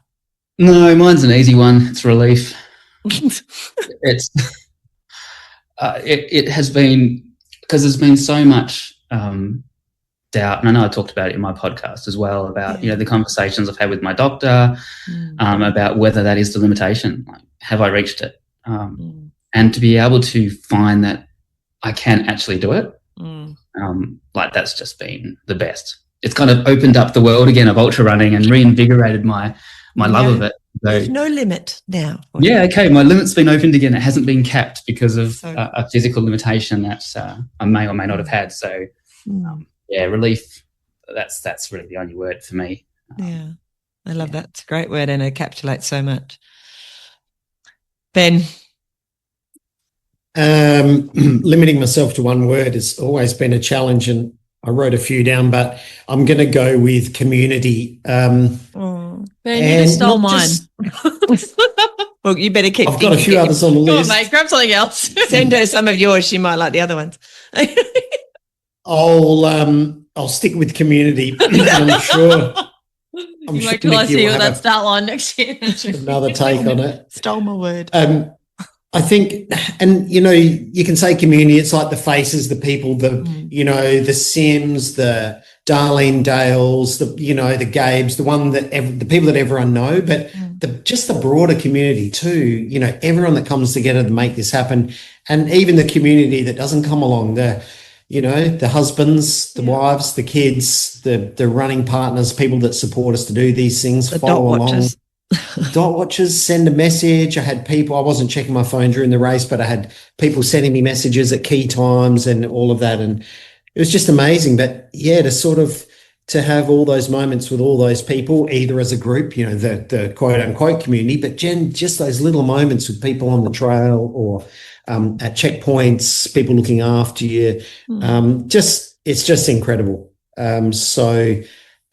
No, mine's an easy one. It's relief. It has been, because there's been so much doubt, and I know I talked about it in my podcast as well about the conversations I've had with my doctor about whether that is the limitation. Like, have I reached it? And to be able to find that I can actually do it, that's just been the best. It's kind of opened up the world again of ultra running and reinvigorated my love of it. So, there's no limit now. Okay, my limit's been opened again. It hasn't been capped because of a physical limitation that I may or may not have had. So, relief, that's really the only word for me. I love that. It's a great word and it encapsulates so much. Ben? Limiting myself to one word has always been a challenge, and I wrote a few down, but I'm going to go with community. Ben, you just stole mine. Well, you better keep. I've got a few others on the list. Go on, mate, grab something else. Send her some of yours. She might like the other ones. I'll stick with community. I'm sure. Wait till I see you with that start line next year. Another take on it. Stole my word. I think, and you can say community. It's like the faces, the people, the Syms, the Darlene Dales, the Gabes, the people that everyone know, but just the broader community too. Everyone that comes together to make this happen, and even the community that doesn't come along. The husbands, the wives, the kids, the running partners, people that support us to do these things. The dot watchers. Dot watchers, send a message. I had people, I wasn't checking my phone during the race, but I had people sending me messages at key times and all of that. And it was just amazing. But to have all those moments with all those people, either as a group, the quote unquote community, but just those little moments with people on the trail or at checkpoints, people looking after you. It's just incredible. So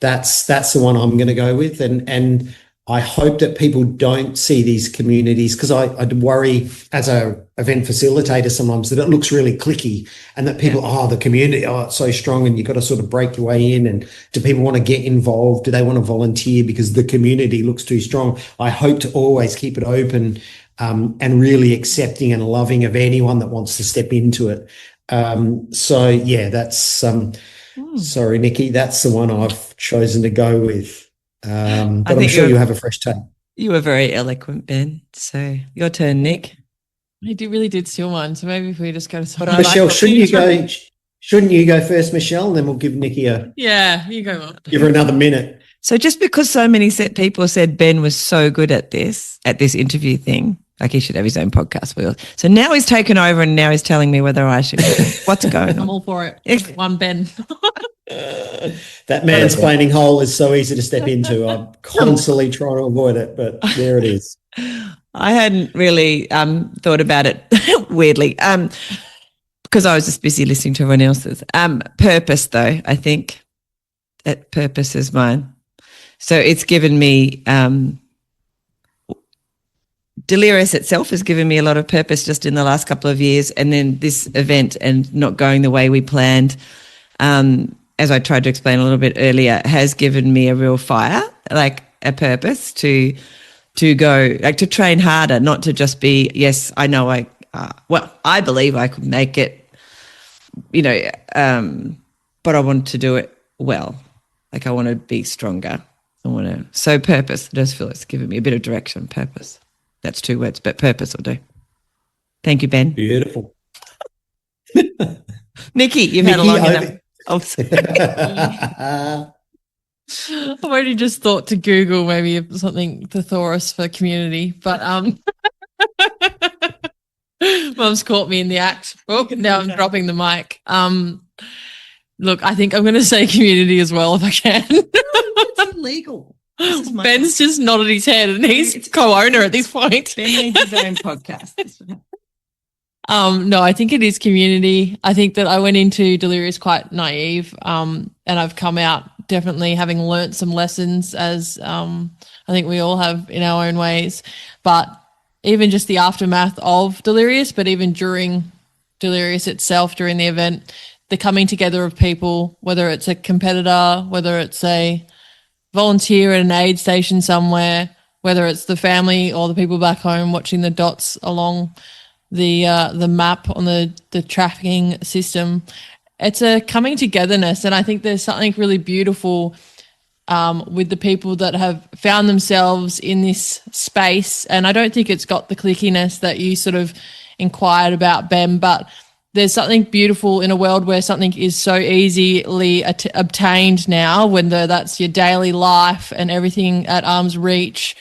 that's the one I'm going to go with. And I hope that people don't see these communities, because I worry as a event facilitator sometimes that it looks really cliquey and that people, the community, it's so strong and you've got to sort of break your way in. And do people want to get involved? Do they want to volunteer because the community looks too strong? I hope to always keep it open and really accepting and loving of anyone that wants to step into it. That's sorry, Nikki, that's the one I've chosen to go with. But I'm sure you have a fresh take. You were very eloquent, Ben. So your turn, Nick. He really did steal mine. So maybe if we just go to But I Michelle, like shouldn't you go first, Michelle? And then we'll give Nikki Yeah, you go on. give her another minute. So just because so many people said Ben was so good at this interview thing, like he should have his own podcast. So now he's taken over and now he's telling me whether I should. What's going I'm on? all for it. One Ben. That mansplaining hole is so easy to step into. I'm constantly trying to avoid it, but there it is. I hadn't really thought about it weirdly because I was just busy listening to everyone else's. Purpose, though, I think that purpose is mine. So it's given me Delirious itself has given me a lot of purpose just in the last couple of years, and then this event and not going the way we planned, as I tried to explain a little bit earlier, has given me a real fire, like a purpose to go, like to train harder, not to just be, yes, I know I believe I could make it, but I want to do it well. Like I want to be stronger. So purpose, I just feel it's given me a bit of direction, purpose. That's 2 words, but purpose will do. Thank you, Ben. Beautiful. Nikki, you've had a long enough. I've already just thought to Google maybe something thesaurus for community, but Mum's caught me in the act. Oh, now I'm dropping the mic. Look, I think I'm going to say community as well if I can. It's illegal. Ben's just nodded his head and he's co-owner at this point. Ben needs his own podcast. No, I think it is community. I think that I went into Delirious quite naive, and I've come out definitely having learnt some lessons, as I think we all have in our own ways. But even just the aftermath of Delirious, but even during Delirious itself, during the event, the coming together of people, whether it's a competitor, whether it's a volunteer at an aid station somewhere, whether it's the family or the people back home watching the dots along the map on the tracking system. It's a coming togetherness, and I think there's something really beautiful with the people that have found themselves in this space. And I don't think it's got the clickiness that you sort of inquired about, Ben, but there's something beautiful in a world where something is so easily obtained now, when that's your daily life and everything at arm's reach,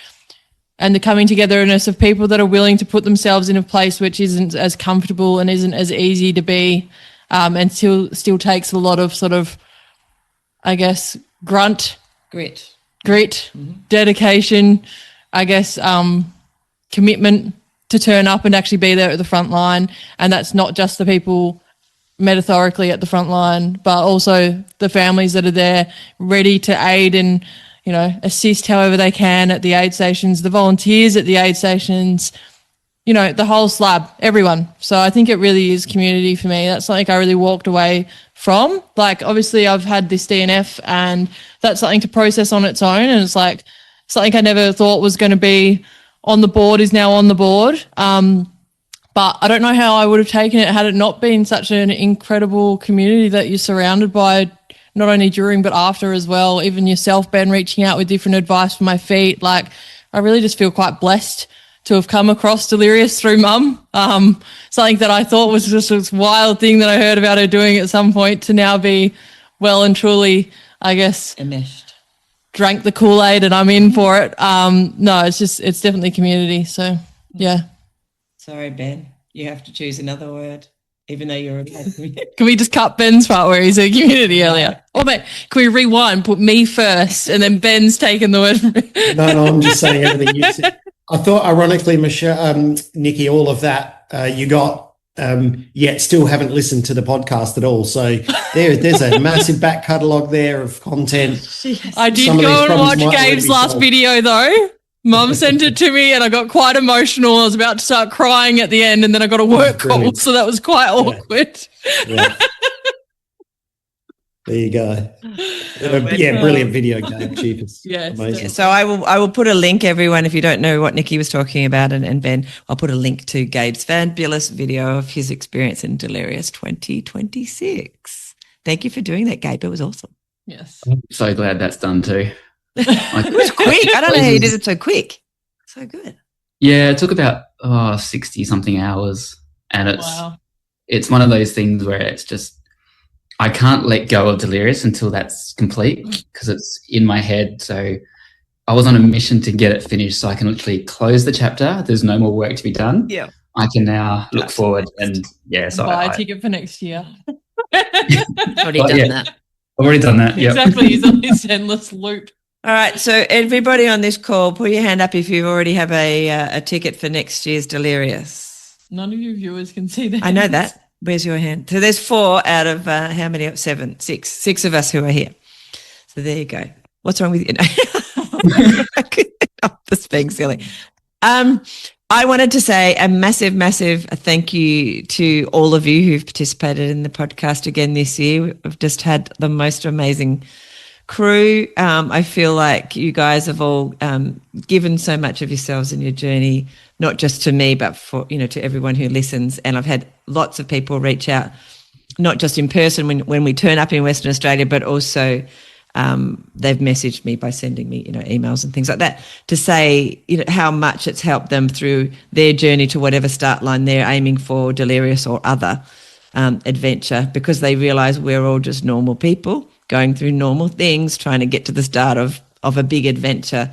and the coming togetherness of people that are willing to put themselves in a place which isn't as comfortable and isn't as easy to be, and still takes a lot of sort of, I guess, grit, dedication, I guess, commitment to turn up and actually be there at the front line. And that's not just the people metaphorically at the front line, but also the families that are there ready to aid and, assist however they can at the aid stations, the volunteers at the aid stations, the whole slab, everyone. So I think it really is community for me. That's something I really walked away from. Like, obviously I've had this DNF and that's something to process on its own. And it's like something I never thought was going to be on the board is now on the board. But I don't know how I would have taken it had it not been such an incredible community that you're surrounded by, not only during but after as well. Even yourself, Ben, reaching out with different advice for my feet. Like, I really just feel quite blessed to have come across Delirious through Mum. Something that I thought was just this wild thing that I heard about her doing at some point, to now be well and truly, I guess, enmeshed. Drank the Kool-Aid and I'm in for it. No, it's definitely community. So, yeah. Sorry, Ben. You have to choose another word, even though you're okay. Can we just cut Ben's part where he said community earlier? Or can we rewind, put me first, and then Ben's taken the word? No, I'm just saying everything you said. I thought, ironically, Michelle, Nikki, all of that you got, yet still haven't listened to the podcast at all. So there's a massive back catalogue there of content. I did go and watch Gabe's last video, though. Mum sent it to me and I got quite emotional. I was about to start crying at the end, and then I got a work call, so that was quite awkward. Yeah. There you go. Brilliant video game, Jeepers. Yes. Amazing. Yeah, so I will put a link, everyone, if you don't know what Nikki was talking about, and Ben, I'll put a link to Gabe's fabulous video of his experience in Delirious 2026. Thank you for doing that, Gabe. It was awesome. Yes. I'm so glad that's done too. It was quick. I don't know how you did it so quick. So good. Yeah, it took about 60 something hours, and Wow. it's one of those things where it's just, I can't let go of Delirious until that's complete because it's in my head. So I was on a mission to get it finished so I can literally close the chapter. There's no more work to be done. Yeah. I can now look forward and so Buy a ticket for next year. Already done that. I've already done that. Yep. Exactly. He's on this endless loop. All right, so everybody on this call, put your hand up if you already have a ticket for next year's Delirious. None of you viewers can see that. I know that. Where's your hand? So there's 4 out of how many? 7, 6. 6 of us who are here. So there you go. What's wrong with you? I'm just being silly. I wanted to say a massive, massive thank you to all of you who've participated in the podcast again this year. We've just had the most amazing crew. I feel like you guys have all given so much of yourselves in your journey, not just to me, but for, to everyone who listens. And I've had lots of people reach out, not just in person when we turn up in Western Australia, but also they've messaged me by sending me, emails and things like that to say, how much it's helped them through their journey to whatever start line they're aiming for, Delirious or other adventure, because they realise we're all just normal people going through normal things, trying to get to the start of a big adventure,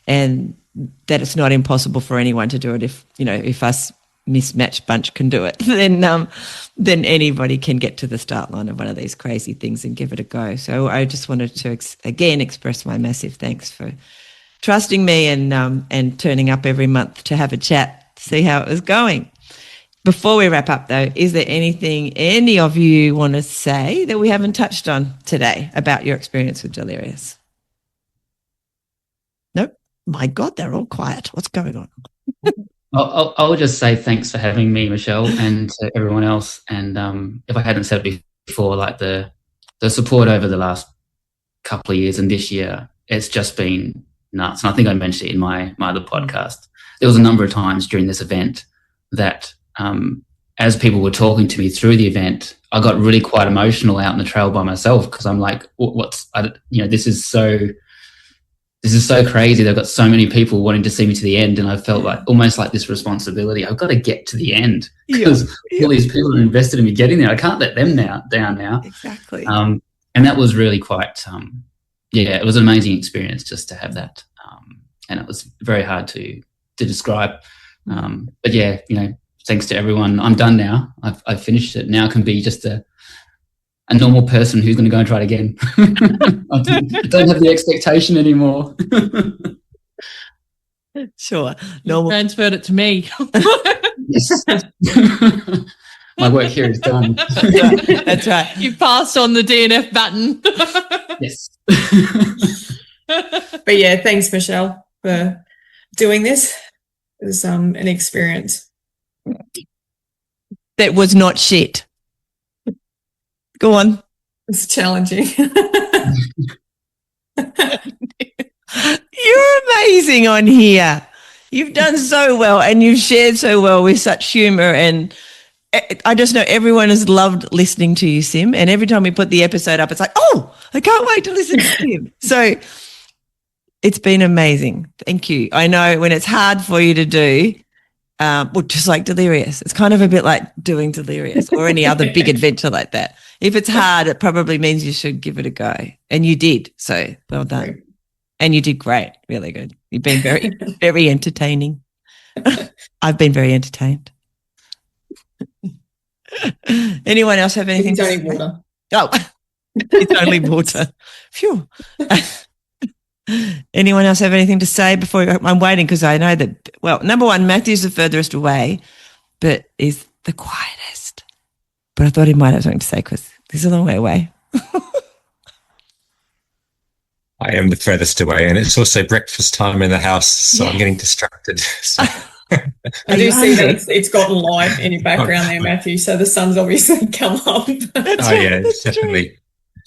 and that it's not impossible for anyone to do it. If us mismatched bunch can do it, then anybody can get to the start line of one of these crazy things and give it a go. So I just wanted to again express my massive thanks for trusting me and turning up every month to have a chat, see how it was going. Before we wrap up, though, is there anything any of you want to say that we haven't touched on today about your experience with Delirious? Nope. My God, they're all quiet. What's going on? I'll just say thanks for having me, Michelle, and to everyone else. And if I hadn't said it before, like the support over the last couple of years and this year, it's just been nuts. And I think I mentioned it in my other podcast. There was a number of times during this event that as people were talking to me through the event, I got really quite emotional out in the trail by myself because I'm like, this is so crazy. They've got so many people wanting to see me to the end, and I felt like almost like this responsibility. I've got to get to the end because all these people are invested in me getting there. I can't let them down now. Exactly. And that was really quite, it was an amazing experience just to have that. And it was very hard to describe. But yeah, thanks to everyone. I'm done now. I've finished it. Now I can be just a normal person who's going to go and try it again. I don't have the expectation anymore. Sure. Normal. Transferred it to me. Yes. My work here is done. That's right. You passed on the DNF button. Yes. But yeah, thanks, Michelle, for doing this. It was an experience. That was not shit. Go on. It's challenging. You're amazing on here. You've done so well and you've shared so well with such humour, and I just know everyone has loved listening to you, Sym, and every time we put the episode up, it's like, oh, I can't wait to listen to him. So it's been amazing. Thank you. I know when it's hard for you to do, just like Delirious, it's kind of a bit like doing Delirious or any other big adventure like that. If it's hard, it probably means you should give it a go. And you did. So well done. And you did great. Really good. You've been very, very entertaining. I've been very entertained. Anyone else have anything It's to only say? water. Oh, it's only water. Phew. Anyone else have anything to say before we go? I'm waiting because I know that, well, number one, Matthew's the furthest away, but is the quietest. But I thought he might have something to say because he's a long way away. I am the furthest away, and it's also breakfast time in the house, so I'm getting distracted. So. I do see that it's gotten light in your background there, Matthew, so the sun's obviously come up. Yeah, it's definitely.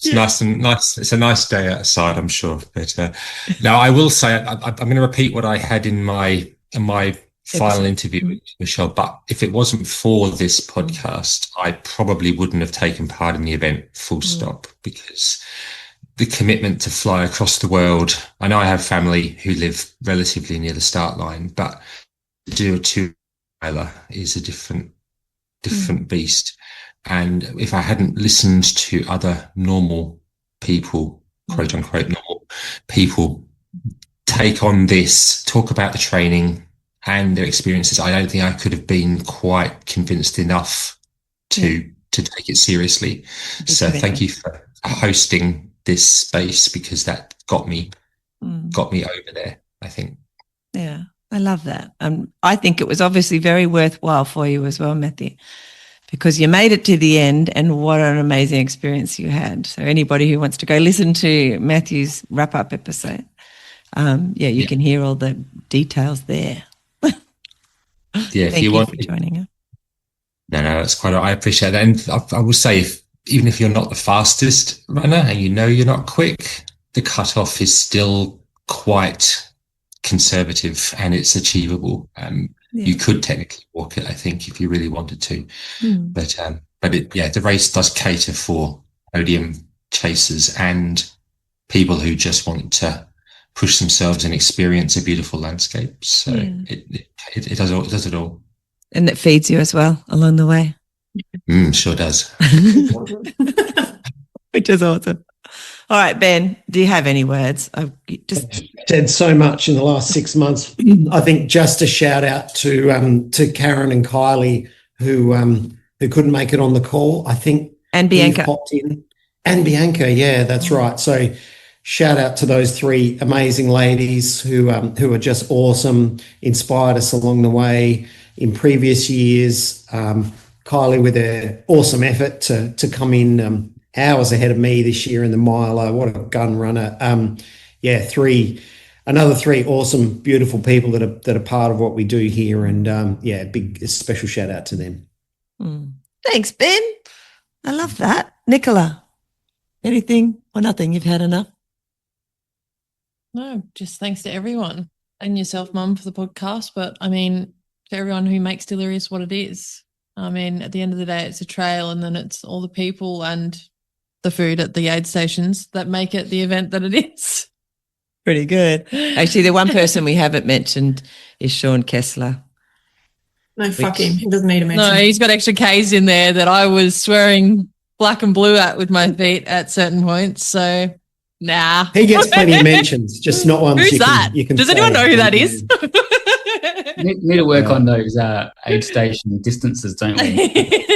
It's nice. It's a nice day outside, I'm sure. But now I will say I'm going to repeat what I had in my final interview with Michelle. But if it wasn't for this podcast, I probably wouldn't have taken part in the event. Full stop. Because the commitment to fly across the world. I know I have family who live relatively near the start line, but to do a miler is a different beast. And if I hadn't listened to other normal people, quote unquote normal people, take on this, talk about the training and their experiences, I don't think I could have been quite convinced enough to take it seriously. So thank you for hosting this space, because that got me over there, I think. Yeah, I love that. I think it was obviously very worthwhile for you as well, Matthew, because you made it to the end, and what an amazing experience you had. So anybody who wants to go listen to Matthew's wrap-up episode, you can hear all the details there. Yeah, Thank you for joining us. No, that's quite. I appreciate that, and I will say, even if you're not the fastest runner and you're not quick, the cutoff is still quite conservative and it's achievable. You could technically walk it, I think, if you really wanted to, but the race does cater for podium chasers and people who just want to push themselves and experience a beautiful landscape. So it does it all. And it feeds you as well along the way. Sure does. Which is awesome. All right, Ben, do you have any words? I've just said so much in the last 6 months. I think just a shout out to Karin and Kylie who couldn't make it on the call. I think and Bianca popped in, and Bianca. Yeah, that's right. So shout out to those three amazing ladies who are just awesome, inspired us along the way in previous years. Kylie with her awesome effort to come in hours ahead of me this year in the miler. What a gun runner. Another three awesome, beautiful people that are part of what we do here. And big special shout out to them. Thanks, Ben. I love that. Nicola, anything or nothing? You've had enough? No, just thanks to everyone and yourself, Mum, for the podcast. But I mean, to everyone who makes Delirious what it is. I mean, at the end of the day, it's a trail, and then it's all the people and the food at the aid stations that make it the event that it is. Pretty good. Actually, the one person we haven't mentioned is Sean Kessler. No, fuck him. He doesn't need a mention. No, he's got extra Ks in there that I was swearing black and blue at with my feet at certain points. So, nah. He gets plenty of mentions, just not ones. Who's that? Does anyone know who that is? Need to work on those aid station distances, don't we?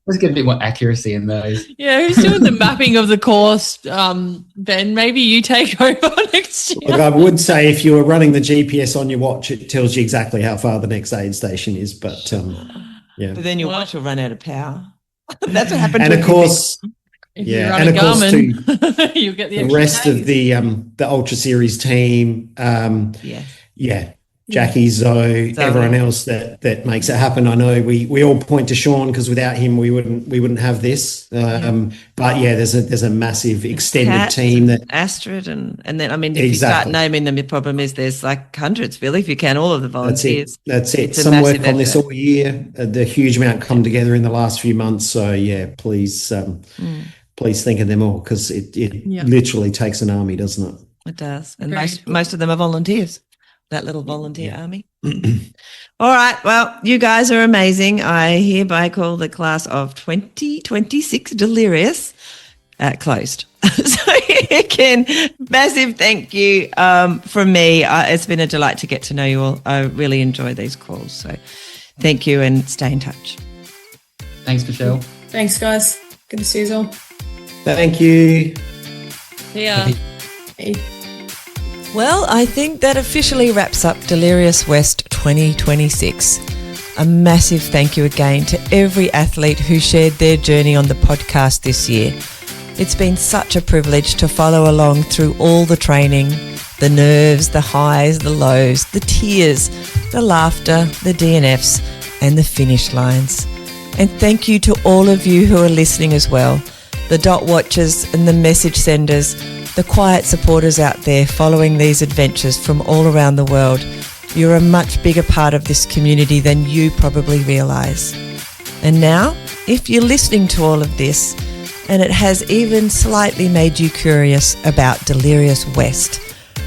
Let's get a bit more accuracy in those. Yeah, who's doing the mapping of the course? Ben, maybe you take over next year. Look, I would say if you were running the GPS on your watch, it tells you exactly how far the next aid station is. But But then your watch will run out of power. That's what happened. And of course, you'll get the rest of the Ultra Series team. Jackie, Zoe, everyone else that makes it happen. I know we all point to Sean because without him we wouldn't have this. But there's a massive extended Kat, team that Astrid and then I mean if you start naming them, the problem is there's like hundreds, Billy, if you count all of the volunteers. That's it. Some work on this all year. The huge amount come together in the last few months. So please think of them all because it literally takes an army, doesn't it? It does, and most of them are volunteers. That little volunteer army. All right. Well, you guys are amazing. I hereby call the class of 2026 Delirious closed. So again, massive thank you from me. It's been a delight to get to know you all. I really enjoy these calls. So thank you and stay in touch. Thanks, Michelle. Thanks, guys. Good to see you all. Thank you. See ya. Hey. Well, I think that officially wraps up Delirious West 2026. A massive thank you again to every athlete who shared their journey on the podcast this year. It's been such a privilege to follow along through all the training, the nerves, the highs, the lows, the tears, the laughter, the DNFs, and the finish lines. And thank you to all of you who are listening as well, the dot watchers and the message senders, the quiet supporters out there following these adventures from all around the world. You're a much bigger part of this community than you probably realise. And now, if you're listening to all of this and it has even slightly made you curious about Delirious West,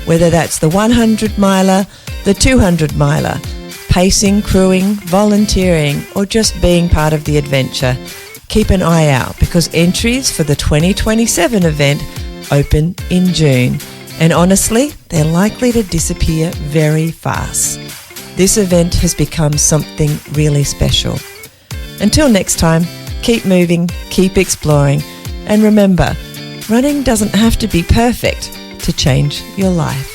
whether that's the 100 miler, the 200 miler, pacing, crewing, volunteering, or just being part of the adventure, keep an eye out because entries for the 2027 event open in June. And honestly, they're likely to disappear very fast. This event has become something really special. Until next time, keep moving, keep exploring, and remember, running doesn't have to be perfect to change your life.